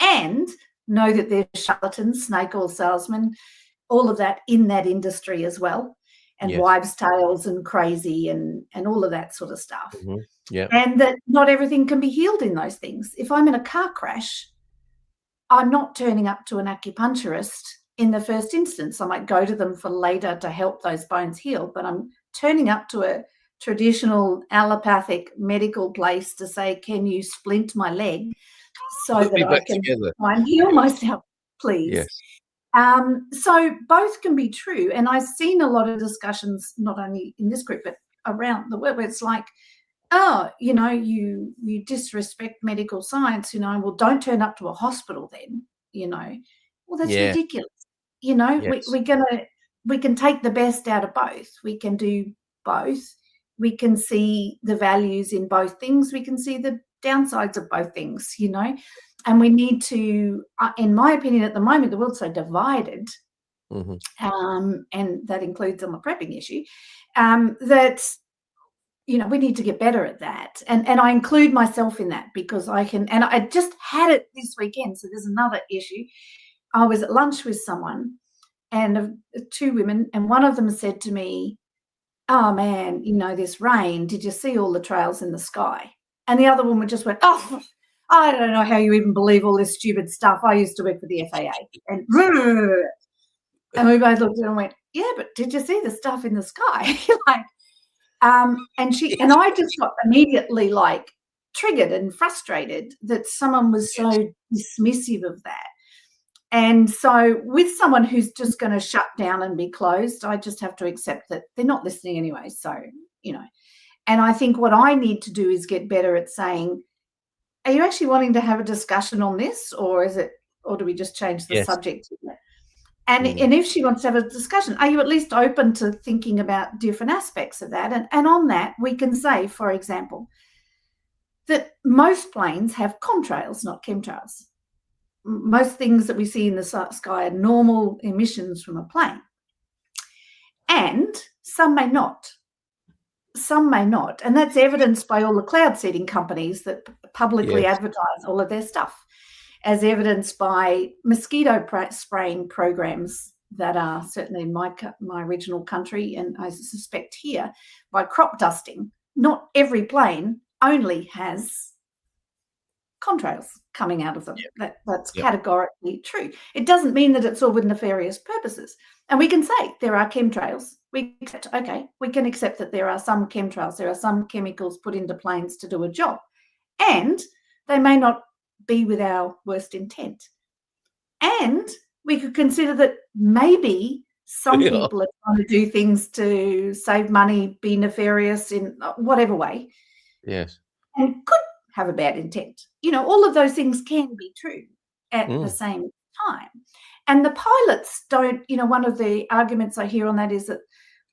and know that they're charlatans, snake oil salesmen, all of that in that industry as well, and Yes. wives' tales and crazy and all of that sort of stuff. Mm-hmm. Yeah. And that not everything can be healed in those things. If I'm in a car crash, I'm not turning up to an acupuncturist in the first instance. I might go to them for later to help those bones heal, but I'm turning up to a traditional allopathic medical place to say, can you splint my leg so that I can try and heal myself, please? Yes. So both can be true. And I've seen a lot of discussions, not only in this group, but around the world, where it's like, oh, you disrespect medical science, well, don't turn up to a hospital then, well, that's ridiculous. Yes. We can take the best out of both. We can do both. We can see the values in both things. We can see the downsides of both things, and we need to, in my opinion, at the moment, the world's so divided, and that includes on the prepping issue, that we need to get better at that. And I include myself in that because I can, and I just had it this weekend. So there's another issue. I was at lunch with someone and two women, and one of them said to me, oh man, this rain, did you see all the trails in the sky? And the other woman just went, oh, I don't know how you even believe all this stupid stuff. I used to work for the FAA. And we both looked at her and went, yeah, but did you see the stuff in the sky? And I just got immediately triggered and frustrated that someone was so dismissive of that. And so with someone who's just going to shut down and be closed, I just have to accept that they're not listening anyway. So, and I think what I need to do is get better at saying, are you actually wanting to have a discussion on this, or do we just change the subject? And if she wants to have a discussion, are you at least open to thinking about different aspects of that? And on that, we can say, for example, that most planes have contrails, not chemtrails. Most things that we see in the sky are normal emissions from a plane. And some may not. Some may not. And that's evidenced by all the cloud seeding companies that publicly advertise all of their stuff, as evidenced by mosquito spraying programs that are certainly in my original country, and I suspect here, by crop dusting. Not every plane only has contrails coming out of them. That's categorically true. It doesn't mean that it's all with nefarious purposes. And we can say there are chemtrails. We can accept that there are some chemtrails. There are some chemicals put into planes to do a job. And they may not be with our worst intent. And we could consider that maybe some people are trying to do things to save money, be nefarious in whatever way. Yes. And could have a bad intent. All of those things can be true at the same time. And the pilots don't, one of the arguments I hear on that is that,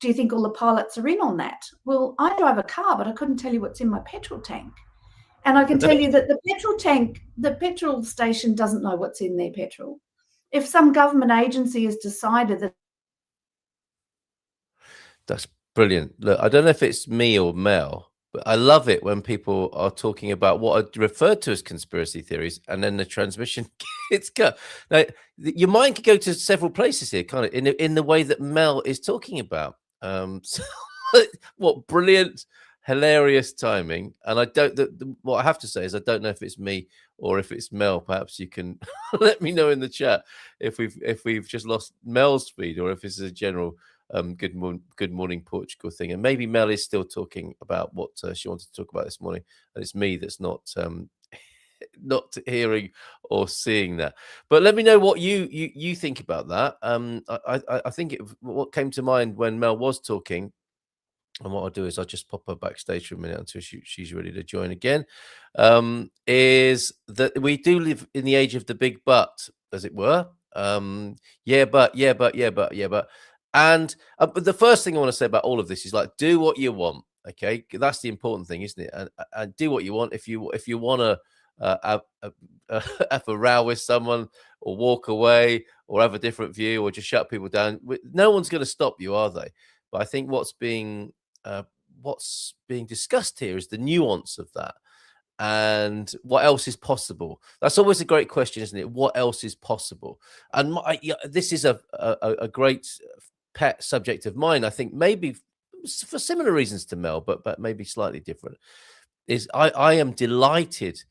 do you think all the pilots are in on that? Well, I drive a car, but I couldn't tell you what's in my petrol tank. And I can tell you that the petrol station doesn't know what's in their petrol. If some government agency has decided that. That's brilliant. Look, I don't know if it's me or Mel, but I love it when people are talking about what are referred to as conspiracy theories, and then the transmission gets cut. Now, your mind could go to several places here, kind of in the way that Mel is talking about. So, what brilliant, hilarious timing! And I don't. What I have to say is, I don't know if it's me or if it's Mel. Perhaps you can let me know in the chat if we've just lost Mel's feed, or if it's a general good morning Portugal thing. And maybe Mel is still talking about what she wanted to talk about this morning, and it's me that's not hearing or seeing that. But let me know what you think about that. I think what came to mind when Mel was talking, and what I'll do is I'll just pop her backstage for a minute until she's ready to join again, is that we do live in the age of the big but, as it were. But and but the first thing I want to say about all of this is, do what you want. Okay, that's the important thing, isn't it? And do what you want. If you want to have a row with someone, or walk away, or have a different view, or just shut people down, no one's going to stop you, are they? But I think what's being discussed here is the nuance of that. and what else is possible? That's always a great question, isn't it? What else is possible? And this is a great pet subject of mine. I think maybe for similar reasons to Mel, but maybe slightly different. Is I am delighted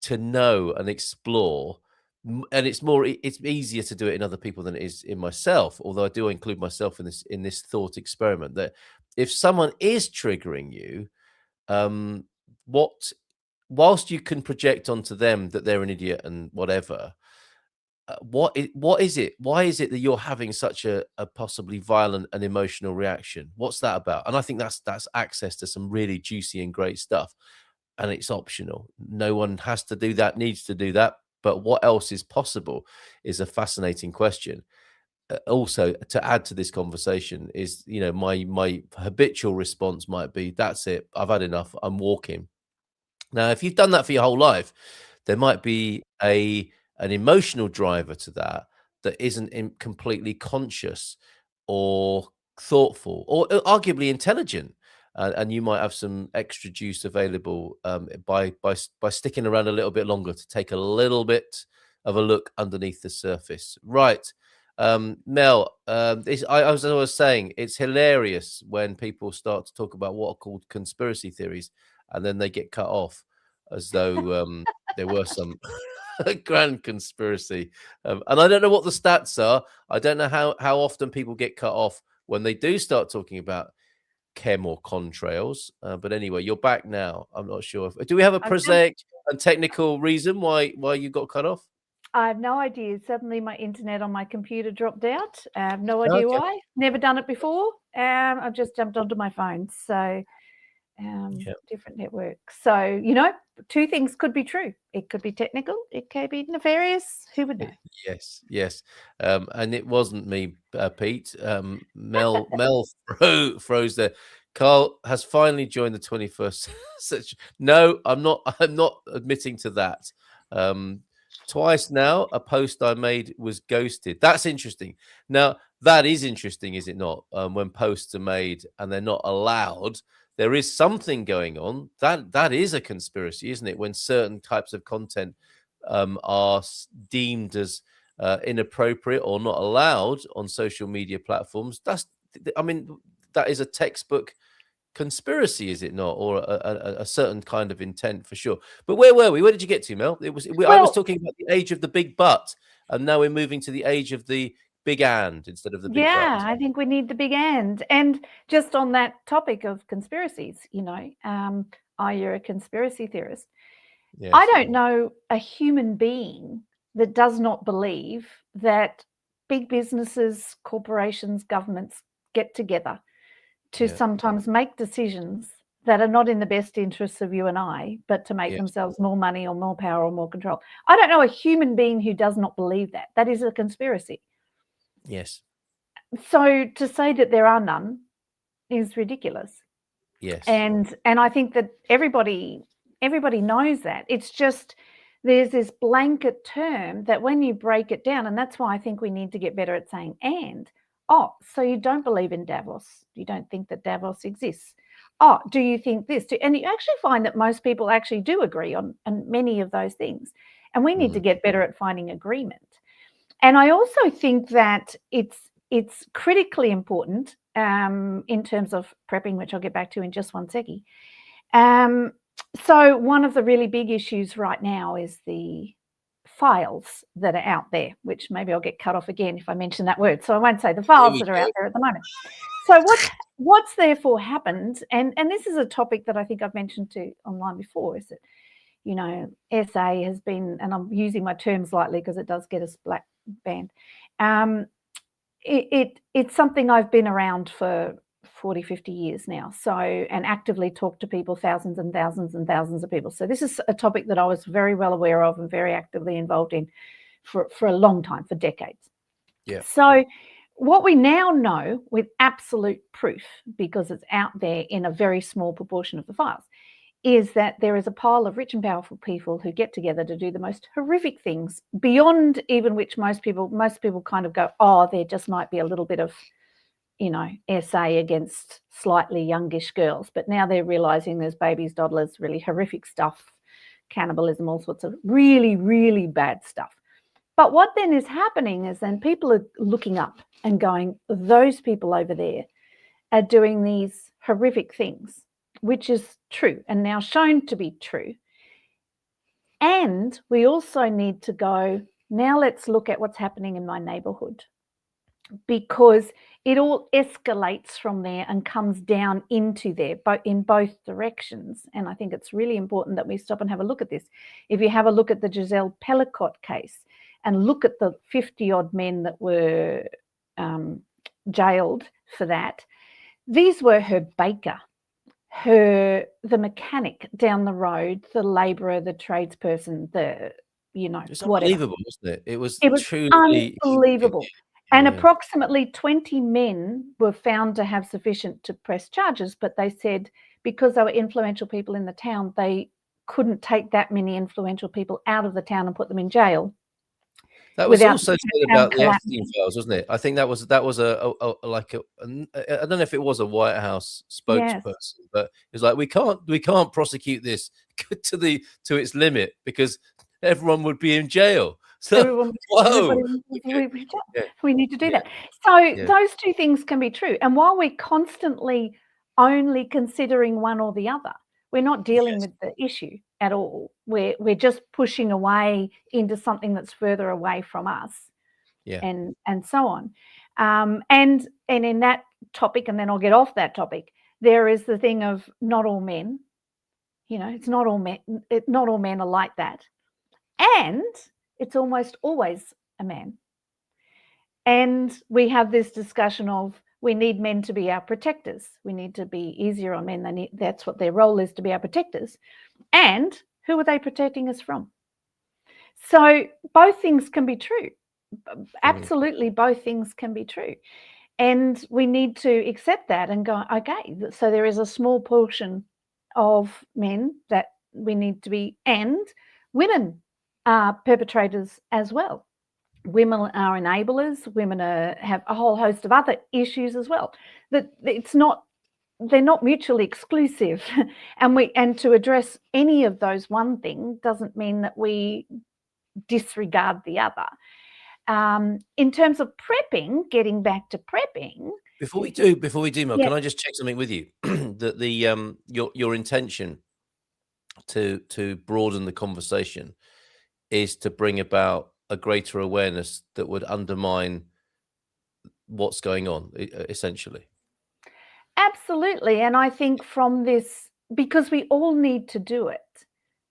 to know and explore, and it's easier to do it in other people than it is in myself. Although I do include myself in this thought experiment, that if someone is triggering you, whilst you can project onto them that they're an idiot and whatever, what is it? Why is it that you're having such a possibly violent and emotional reaction? What's that about? And I think that's access to some really juicy and great stuff, and it's optional. No one has to do that, needs to do that. But what else is possible is a fascinating question. Also, to add to this conversation is, my habitual response might be, that's it, I've had enough, I'm walking. Now, if you've done that for your whole life, there might be an emotional driver to that isn't completely conscious or thoughtful or arguably intelligent. And you might have some extra juice available by sticking around a little bit longer to take a little bit of a look underneath the surface. Right. Mel, I was saying, it's hilarious when people start to talk about what are called conspiracy theories, and then they get cut off as though there were some grand conspiracy. And I don't know what the stats are. I don't know how often people get cut off when they do start talking about chem or contrails. But anyway, you're back now. I'm not sure. Do we have a prosaic and technical reason why you got cut off? I have no idea. Suddenly my internet on my computer dropped out. I have no idea why. Never done it before. I've just jumped onto my phone. So different networks. So, two things could be true. It could be technical. It could be nefarious. Who would know? Yes. And it wasn't me, Pete. Mel froze there. Carl has finally joined the 21st century. No, I'm not admitting to that. Twice now, a post I made was ghosted. That's interesting. Now, that is interesting, is it not? When posts are made and they're not allowed, there is something going on. That is a conspiracy, isn't it? When certain types of content are deemed as inappropriate or not allowed on social media platforms. That is a textbook conspiracy, is it not? Or a certain kind of intent for sure. But where were we? Where did you get to, Mel? I was talking about the age of the big but, and now we're moving to the age of the big and instead of the big but. I think we need the big and just on that topic of conspiracies, are you a conspiracy theorist? Yes. I don't know a human being that does not believe that big businesses, corporations, governments get together to sometimes make decisions that are not in the best interests of you and I, but to make themselves more money or more power or more control. I don't know a human being who does not believe that. That is a conspiracy. Yes. So to say that there are none is ridiculous. Yes. And I think that everybody knows that. It's just there's this blanket term that when you break it down, and that's why I think we need to get better at saying so you don't believe in Davos. You don't think that Davos exists. Do you think this? And you actually find that most people actually do agree on many of those things. And we need to get better at finding agreement. And I also think that it's critically important in terms of prepping, which I'll get back to in just one second. So one of the really big issues right now is the files that are out there, which maybe I'll get cut off again if I mention that word. So I won't say the files that are out there at the moment. So what's therefore happened, and this is a topic that I think I've mentioned to online before, is that, SA has been, and I'm using my terms lightly because it does get us black banned. It's something I've been around for 40, 50 years now. So, and actively talk to people, thousands and thousands and thousands of people. So this is a topic that I was very well aware of and very actively involved in for a long time, for decades. Yeah. So what we now know with absolute proof, because it's out there in a very small proportion of the files, is that there is a pile of rich and powerful people who get together to do the most horrific things, beyond even which most people kind of go, there just might be a little bit of SA against slightly youngish girls, but now they're realizing there's babies, toddlers, really horrific stuff, cannibalism, all sorts of really, really bad stuff. But what then is happening is then people are looking up and going, those people over there are doing these horrific things, which is true and now shown to be true. And we also need to go, now let's look at what's happening in my neighborhood, because it all escalates from there and comes down into there, but in both directions. And I think it's really important that we stop and have a look at this. If you have a look at the Giselle Pellicott case and look at the 50-odd men that were jailed for that, these were her baker, the mechanic down the road, the labourer, the tradesperson, it's whatever. Unbelievable, wasn't it? It was truly unbelievable. And approximately 20 men were found to have sufficient to press charges, but they said because they were influential people in the town, they couldn't take that many influential people out of the town and put them in jail. That was also said about the Epstein files, wasn't it? I think that was a I don't know if it was a White House spokesperson, but it was like we can't prosecute this to its limit because everyone would be in jail. So we need to do that. So those two things can be true. And while we're constantly only considering one or the other, we're not dealing with the issue at all. We're just pushing away into something that's further away from us, and so on. And in that topic, and then I'll get off that topic, there is the thing of not all men. It's not all men. Not all men are like that, and it's almost always a man. And we have this discussion of we need men to be our protectors. We need to be easier on men. That's what their role is, to be our protectors. And who are they protecting us from? So both things can be true. Absolutely, both things can be true. And we need to accept that and go, okay, so there is a small portion of men that we need to be, and women are perpetrators as well. Women are enablers. Women have a whole host of other issues as well. That they're not mutually exclusive, and to address any of those one thing doesn't mean that we disregard the other. In terms of prepping, getting back to prepping. Before we do, Mel, can I just check something with you? That your intention to broaden the conversation is to bring about a greater awareness that would undermine what's going on, essentially. Absolutely. And I think from this, because we all need to do it,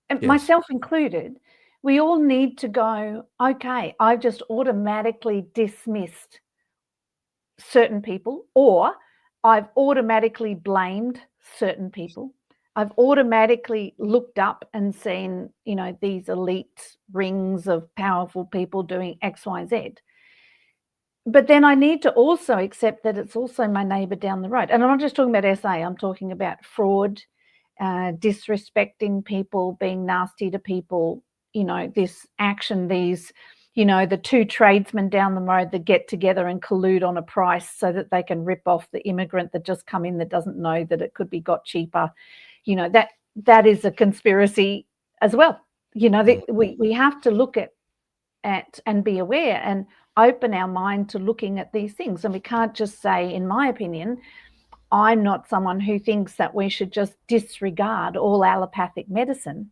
and myself included, we all need to go, okay, I've just automatically dismissed certain people, or I've automatically blamed certain people. I've automatically looked up and seen, these elite rings of powerful people doing X, Y, Z. But then I need to also accept that it's also my neighbour down the road. And I'm not just talking about SA, I'm talking about fraud, disrespecting people, being nasty to people, this action, these, the two tradesmen down the road that get together and collude on a price so that they can rip off the immigrant that just come in that doesn't know that it could be got cheaper. That is a conspiracy as well. We have to look at and be aware and open our mind to looking at these things. And we can't just say, in my opinion, I'm not someone who thinks that we should just disregard all allopathic medicine,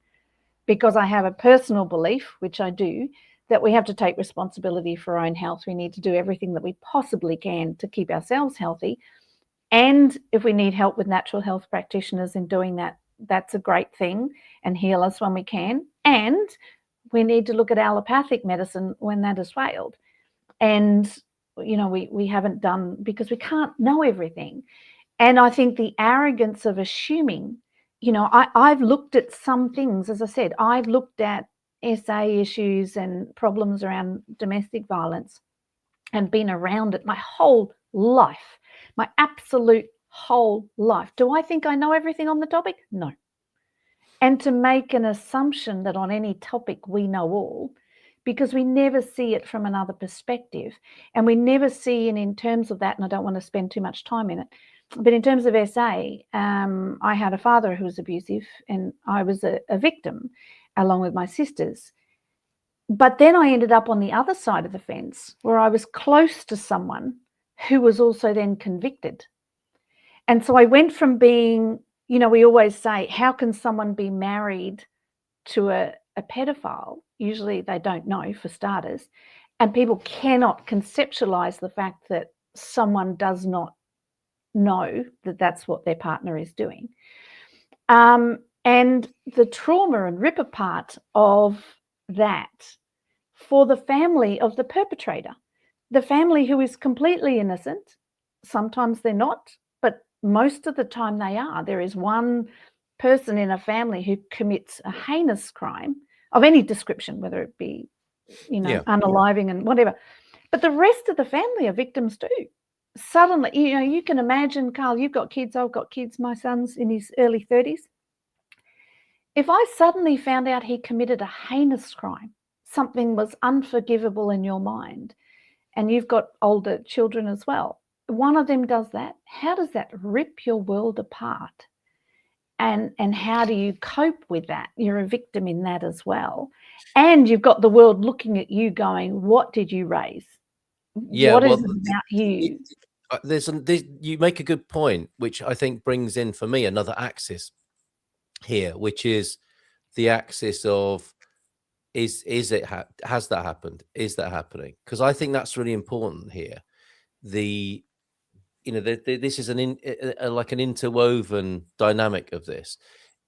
because I have a personal belief, which I do, that we have to take responsibility for our own health. We need to do everything that we possibly can to keep ourselves healthy. And if we need help with natural health practitioners in doing that, that's a great thing, and heal us when we can. And we need to look at allopathic medicine when that has failed. And, we haven't done, because we can't know everything. And I think the arrogance of assuming, I've looked at some things, as I said, I've looked at SA issues and problems around domestic violence and been around it my whole life, my absolute whole life. Do I think I know everything on the topic? No. And to make an assumption that on any topic we know all because we never see it from another perspective. And we never see, and in terms of that, and I don't want to spend too much time in it, but in terms of SA, I had a father who was abusive, and I was a victim along with my sisters. But then I ended up on the other side of the fence, where I was close to someone who was also then convicted. And so I went from being, you know, we always say, how can someone be married to a pedophile? Usually they don't know, for starters. And people cannot conceptualize the fact that someone does not know that that's what their partner is doing. And the trauma and rip apart of that for the family of the perpetrator, the family who is completely innocent. Sometimes they're not, but most of the time they are. There is one person in a family who commits a heinous crime of any description, whether it be, you know, unaliving and whatever. But the rest of the family are victims too. Suddenly, you know, you can imagine, Carl, you've got kids, I've got kids, my son's in his early 30s. If I suddenly found out he committed a heinous crime, something was unforgivable in your mind, and you've got older children as well, one of them does that, how does that rip your world apart? And how do you cope with that? You're a victim in that as well. And you've got the world looking at you going, what did you raise? What is it about you? You make a good point, which I think brings in for me another axis here, which is the axis of has that happened? Is that happening? Because I think that's really important here. This is like an interwoven dynamic of this.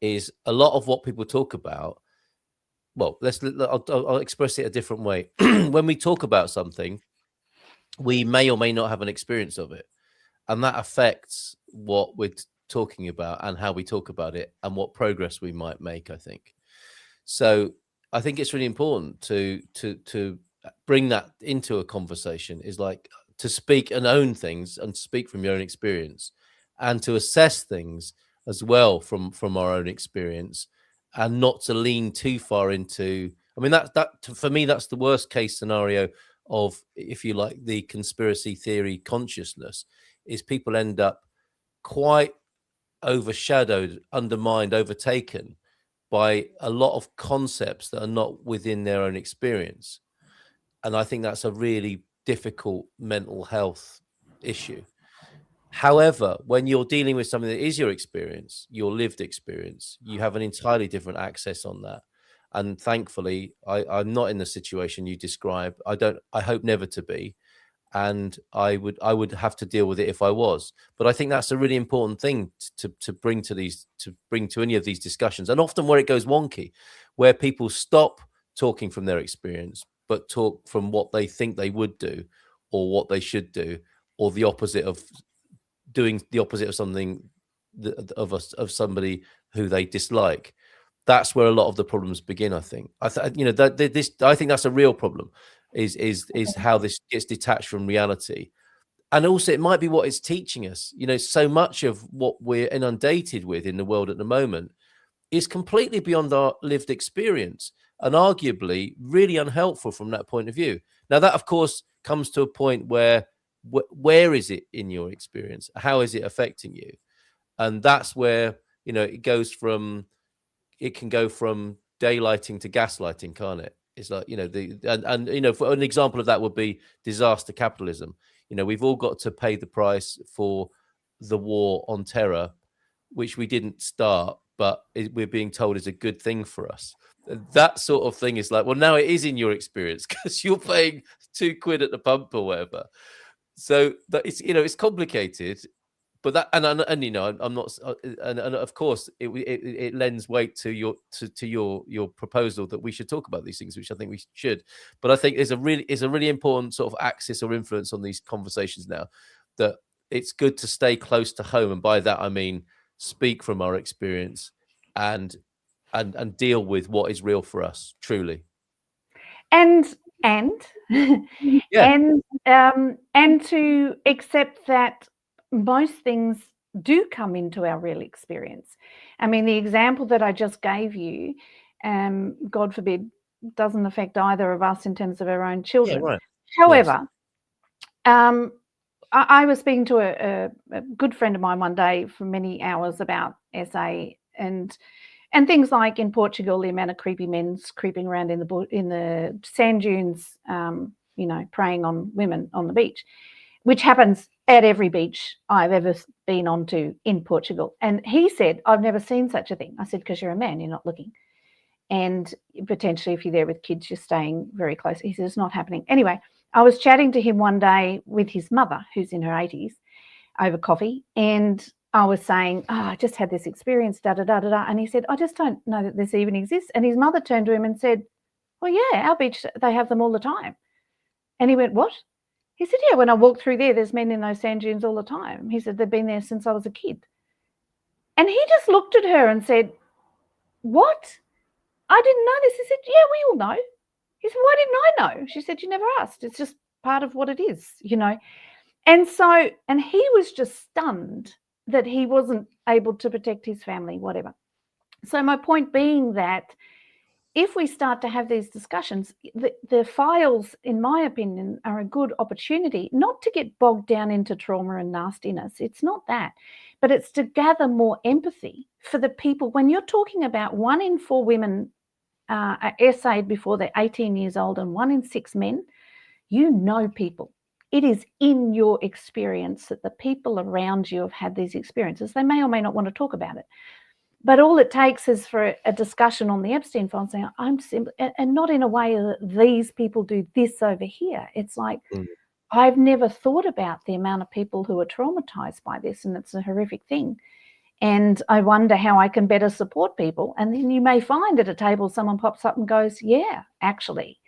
Is a lot of what people talk about. Well, I'll express it a different way. When we talk about something, we may or may not have an experience of it, and that affects what we're talking about and how we talk about it and what progress we might make, I think. So I think it's really important to bring that into a conversation, is like to speak and own things and speak from your own experience, and to assess things as well from our own experience, and not to lean too far into, I mean, that for me, that's the worst case scenario of, if you like, the conspiracy theory consciousness, is people end up quite overshadowed, undermined, overtaken by a lot of concepts that are not within their own experience. And I think that's a really difficult mental health issue. However, when you're dealing with something that is your experience, your lived experience, you have an entirely different access on that. And thankfully, I'm not in the situation you describe. I hope never to be. And I would have to deal with it if I was. But I think that's a really important thing to bring to any of these discussions. And often where it goes wonky, where people stop talking from their experience, but talk from what they think they would do, or what they should do, or the opposite of doing the opposite of something of somebody who they dislike. That's where a lot of the problems begin. I think. I think that's a real problem. Is how this gets detached from reality. And also it might be what it's teaching us. You know, so much of what we're inundated with in the world at the moment is completely beyond our lived experience, and arguably really unhelpful from that point of view. Now, that of course comes to a point where is it in your experience? How is it affecting you? And that's where, you know, it can go from daylighting to gaslighting, can't it? It's like, you know, and you know, for an example of that would be disaster capitalism. You know, we've all got to pay the price for the war on terror, which we didn't start, but we're being told is a good thing for us. That sort of thing is like, well, now it is in your experience because you're paying £2 at the pump or whatever. So that it's, you know, it's complicated. But that, and you know, I'm not, and of course, it lends weight to your proposal that we should talk about these things, which I think we should. But I think is a really important sort of axis or influence on these conversations now, that it's good to stay close to home, and by that I mean speak from our experience and deal with what is real for us, truly. And yeah. And to accept that most things do come into our real experience. I mean, the example that I just gave you, God forbid doesn't affect either of us in terms of our own children. Yeah, right. However, yes. I was speaking to a good friend of mine one day for many hours about SA and things like in Portugal, the amount of creepy men creeping around in the sand dunes, preying on women on the beach, which happens at every beach I've ever been onto in Portugal. And he said, I've never seen such a thing. I said, because you're a man, you're not looking. And potentially if you're there with kids, you're staying very close. He said, it's not happening. Anyway, I was chatting to him one day with his mother, who's in her 80s, over coffee. And I was saying, I just had this experience, da-da-da-da-da. And he said, I just don't know that this even exists. And his mother turned to him and said, well, yeah, our beach, they have them all the time. And he went, what? He said, yeah, when I walk through there's men in those sand dunes all the time. He said, they've been there since I was a kid. And he just looked at her and said, what? I didn't know this. He said, yeah, we all know. He said, why didn't I know? She said, you never asked. It's just part of what it is, And so, and he was just stunned that he wasn't able to protect his family, whatever. So my point being that if we start to have these discussions, the files, in my opinion, are a good opportunity, not to get bogged down into trauma and nastiness. It's not that, but it's to gather more empathy for the people. When you're talking about 1 in 4 women are SA'd before they're 18 years old and 1 in 6 men, people. It is in your experience that the people around you have had these experiences. They may or may not want to talk about it. But all it takes is for a discussion on the Epstein file saying, I'm simply, and not in a way that these people do this over here. It's like, I've never thought about the amount of people who are traumatized by this, and it's a horrific thing. And I wonder how I can better support people. And then you may find at a table someone pops up and goes, yeah, actually,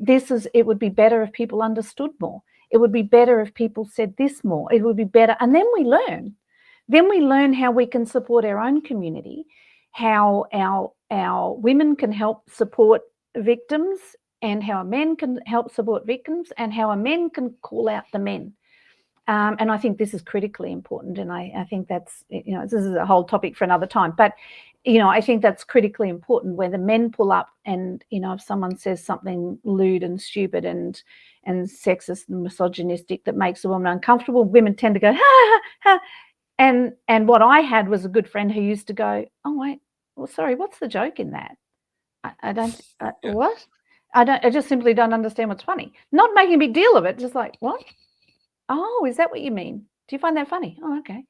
it would be better if people understood more. It would be better if people said this more. It would be better. And then we learn. Then we learn how we can support our own community, how our women can help support victims, and how men can help support victims, and how men can call out the men. And I think this is critically important. And I think that's, this is a whole topic for another time. But, I think that's critically important, where the men pull up and, if someone says something lewd and stupid and sexist and misogynistic that makes a woman uncomfortable, women tend to go, ha, ha, ha. And what I had was a good friend who used to go, oh, wait, well, sorry, what's the joke in that? What? I just simply don't understand what's funny. Not making a big deal of it, just like, what? Oh, is that what you mean? Do you find that funny? Oh, okay.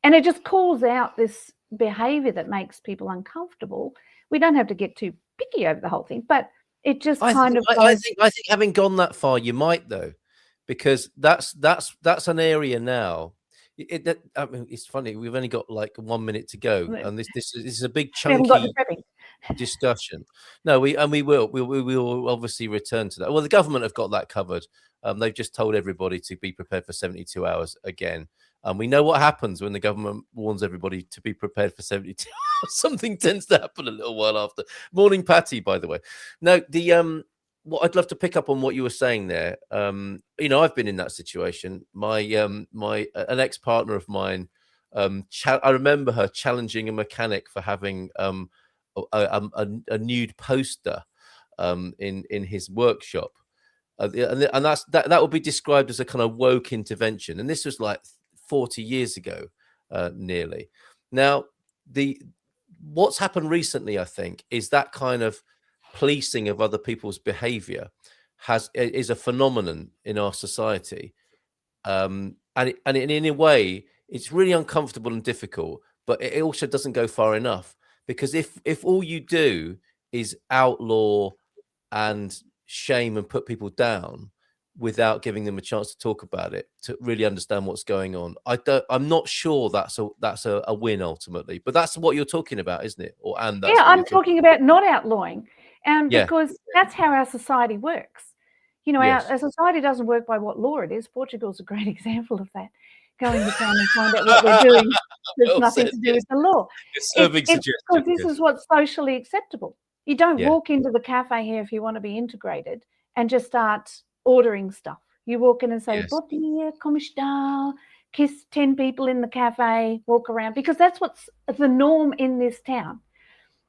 And it just calls out this behavior that makes people uncomfortable. We don't have to get too picky over the whole thing, but it just I think having gone that far, you might, though, because that's an area now. I mean, it's funny. We've only got like 1 minute to go, and this is a big chunky discussion. No, we will obviously return to that. Well, the government have got that covered. They've just told everybody to be prepared for 72 hours again. We know what happens when the government warns everybody to be prepared for 72 hours. Something tends to happen a little while after. Morning, Patty, by the way. No, what I'd love to pick up on what you were saying there. I've been in that situation. An ex-partner of mine, I remember her challenging a mechanic for having a nude poster in his workshop. And that would be described as a kind of woke intervention. And this was like 40 years ago, nearly. Now, what's happened recently, I think, is that kind of policing of other people's behavior is a phenomenon in our society, and in a way it's really uncomfortable and difficult, but it also doesn't go far enough, because if all you do is outlaw and shame and put people down without giving them a chance to talk about it, to really understand what's going on, I'm not sure that's a win ultimately. But that's what you're talking about, isn't it? I'm talking about not outlawing. Because that's how our society works. Our society doesn't work by what law it is. Portugal's a great example of that. Going to town and find out what we're doing has nothing to do with the law. It's because this is what's socially acceptable. You don't walk into the cafe here if you want to be integrated and just start ordering stuff. You walk in and say, "Bom dia, como está?" Kiss 10 people in the cafe, walk around, because that's what's the norm in this town.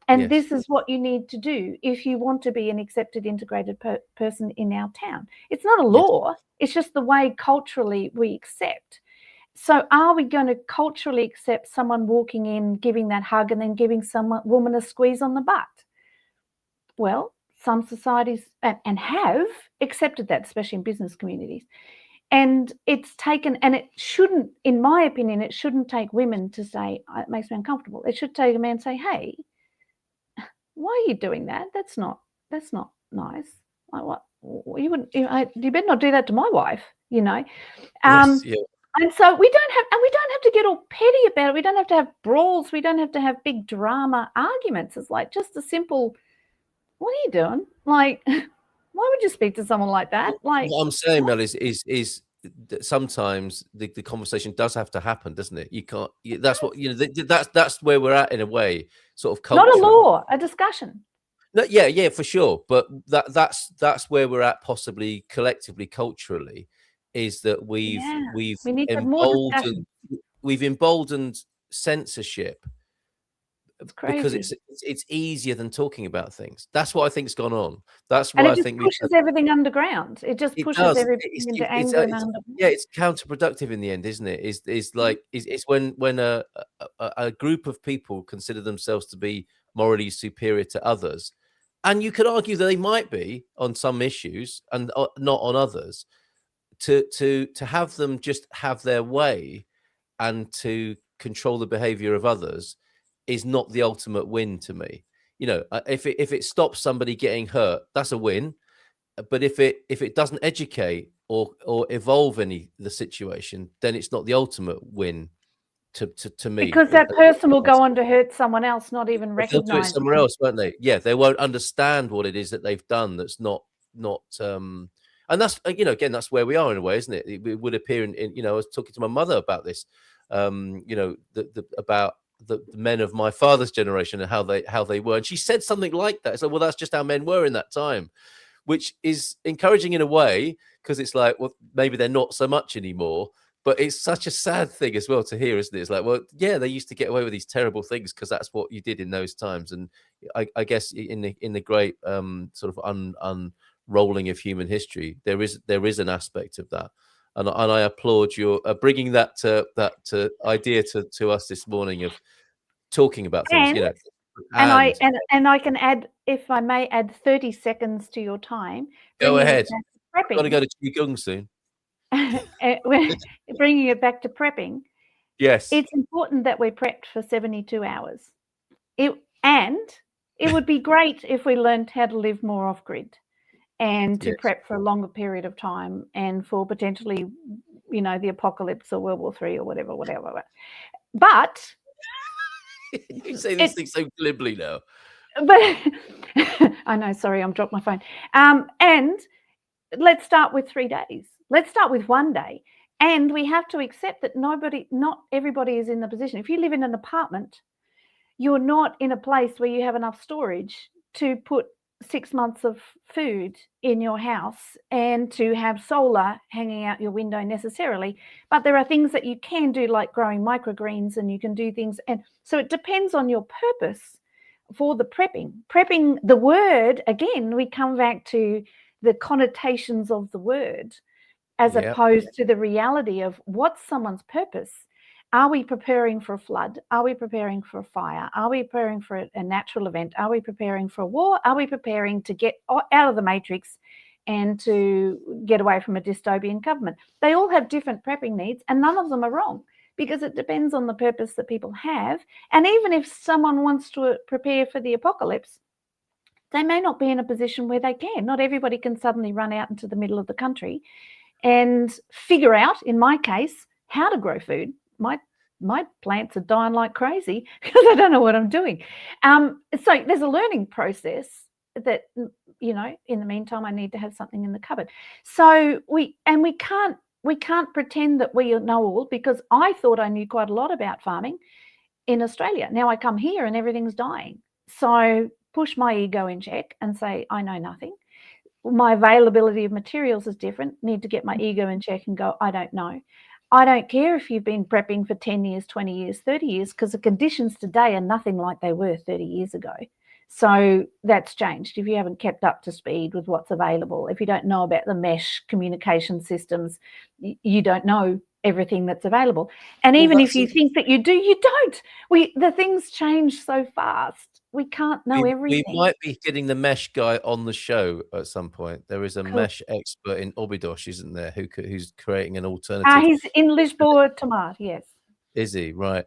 And this is what you need to do if you want to be an accepted, integrated person in our town. It's not a law. It's just the way culturally we accept. So are we going to culturally accept someone walking in, giving that hug, and then giving some woman a squeeze on the butt? Well, some societies and have accepted that, especially in business communities. And it's taken, and it shouldn't, in my opinion, it shouldn't take women to say, it makes me uncomfortable. It should take a man to say, hey, why are you doing that? That's not nice. Like, what? You better not do that to my wife, you know. And so we don't have to get all petty about it. We don't have to have brawls. We don't have to have big drama arguments. It's like just a simple, what are you doing? Like, why would you speak to someone like that? Like, what I'm saying, Mel, is that sometimes the conversation does have to happen, doesn't it? You can't. That's what that's where we're at in a way, sort of culture. Not a law, a discussion. No, yeah, for sure. But that's where we're at, possibly collectively, culturally, is that we've emboldened censorship. Because it's easier than talking about things. That's what I think's gone on. That's why I think it pushes everything underground. It just pushes everything into anger and underground. Yeah, it's counterproductive in the end, isn't it? It's when a group of people consider themselves to be morally superior to others, and you could argue that they might be on some issues and not on others. To have them just have their way and to control the behavior of others is not the ultimate win to me. You know, if it stops somebody getting hurt, that's a win. But if it doesn't educate or evolve the situation, then it's not the ultimate win to me. Because that person will go on to hurt someone else, not even recognize. They'll do it somewhere else, won't they? Yeah, they won't understand what it is that they've done. That's not. And that's, again, that's where we are in a way, isn't it? It would appear in I was talking to my mother about this, about the men of my father's generation and how they were, and she said something like that. It's like, well, that's just how men were in that time, which is encouraging in a way, because it's like, well, maybe they're not so much anymore. But it's such a sad thing as well to hear, isn't it? It's like, well, yeah, they used to get away with these terrible things because that's what you did in those times. And I guess in the great sort of unrolling of human history, there is an aspect of that. And I applaud your bringing that idea to us this morning of talking about things, And I can add, if I may add 30 seconds to your time. Go ahead. I've got to go to Qigong soon. We're bringing it back to prepping. Yes. It's important that we're prepped for 72 hours. It would be great if we learned how to live more off-grid and to prep for a longer period of time and for potentially, the apocalypse or World War III or whatever. But you say these things so glibly now. But I know, sorry, I'm dropped my phone. And let's start with 3 days. Let's start with 1 day. And we have to accept that not everybody is in the position. If you live in an apartment, you're not in a place where you have enough storage to put 6 months of food in your house and to have solar hanging out your window necessarily. But there are things that you can do, like growing microgreens, and you can do things. And so it depends on your purpose for the prepping. Prepping, the word, again, we come back to the connotations of the word as opposed to the reality of what's someone's purpose. Are we preparing for a flood? Are we preparing for a fire? Are we preparing for a natural event? Are we preparing for a war? Are we preparing to get out of the matrix and to get away from a dystopian government? They all have different prepping needs, and none of them are wrong, because it depends on the purpose that people have. And even if someone wants to prepare for the apocalypse, they may not be in a position where they can. Not everybody can suddenly run out into the middle of the country and figure out, in my case, how to grow food. My plants are dying like crazy because I don't know what I'm doing. So there's a learning process that, in the meantime, I need to have something in the cupboard. So we can't pretend that we know all, because I thought I knew quite a lot about farming in Australia. Now I come here and everything's dying. So push my ego in check and say, I know nothing. My availability of materials is different. Need to get my ego in check and go, I don't know. I don't care if you've been prepping for 10 years, 20 years, 30 years, because the conditions today are nothing like they were 30 years ago. So that's changed. If you haven't kept up to speed with what's available, if you don't know about the mesh communication systems, you don't know everything that's available. And even if you think that you do, you don't. The things change so fast. We can't know everything. We might be getting the mesh guy on the show at some point. There is a mesh expert in Obidos, isn't there, who's creating an alternative. He's in Lisboa, Tomar, yes. Is he? Right.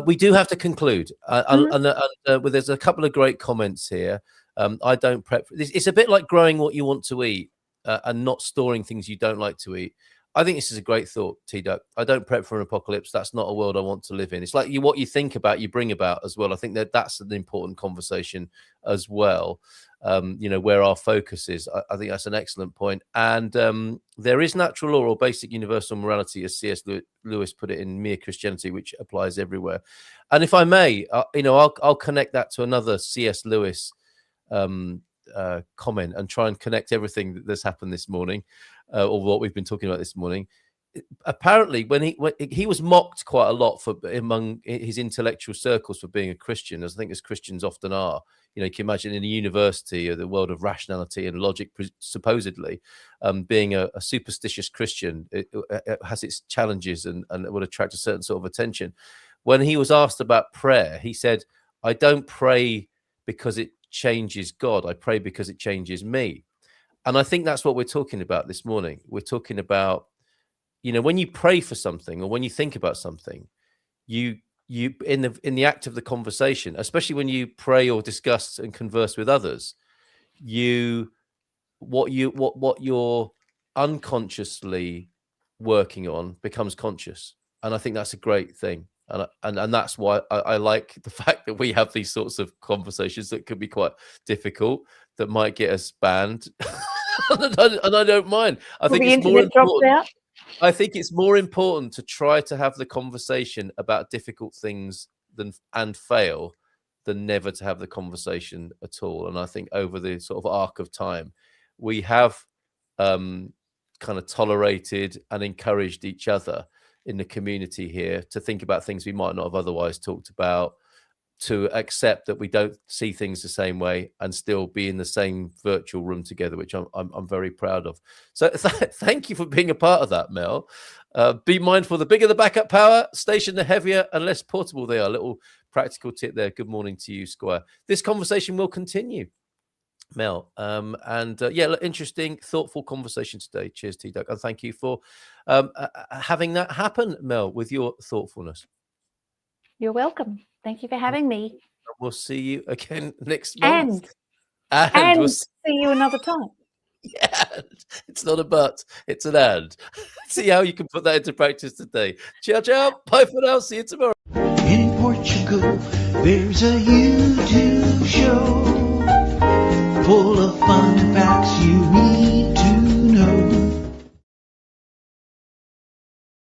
We do have to conclude. There's a couple of great comments here. I don't prep. It's a bit like growing what you want to eat and not storing things you don't like to eat. I think this is a great thought, T-Duck. I don't prep for an apocalypse. That's not a world I want to live in. It's like what you think about, you bring about as well. I think that's an important conversation as well. Where our focus is. I think that's an excellent point. And there is natural law or basic universal morality, as C.S. Lewis put it in Mere Christianity, which applies everywhere. And if I may, I'll connect that to another C.S. Lewis comment and try and connect everything that's happened this morning, or what we've been talking about this morning. Apparently, when he was mocked quite a lot among his intellectual circles for being a Christian, as I think as Christians often are. You can imagine in a university or the world of rationality and logic, supposedly, being a superstitious Christian, it has its challenges and it would attract a certain sort of attention. When he was asked about prayer, he said, "I don't pray because it changes God. I pray because it changes me." And I think that's what we're talking about this morning. We're talking about, when you pray for something or when you think about something, you in the act of the conversation, especially when you pray or discuss and converse with others, what you're unconsciously working on becomes conscious. And I think that's a great thing. And that's why I like the fact that we have these sorts of conversations that could be quite difficult, that might get us banned. and I don't mind. I think it's more important. I think it's more important to try to have the conversation about difficult things and fail than never to have the conversation at all. And I think over the sort of arc of time, we have kind of tolerated and encouraged each other in the community here to think about things we might not have otherwise talked about, to accept that we don't see things the same way and still be in the same virtual room together, which I'm very proud of. So thank you for being a part of that, Mel. Be mindful, the bigger the backup power station, the heavier and less portable they are. Little practical tip there. Good morning to you, Squire. This conversation will continue, Mel. Interesting, thoughtful conversation today. Cheers, T-Duck. And thank you for having that happen, Mel, with your thoughtfulness. You're welcome. Thank you for having me. We'll see you again next month. And we'll see you another time. Yeah, it's not a but, it's an and. See how you can put that into practice today. Ciao, ciao. Bye for now. See you tomorrow. In Portugal, there's a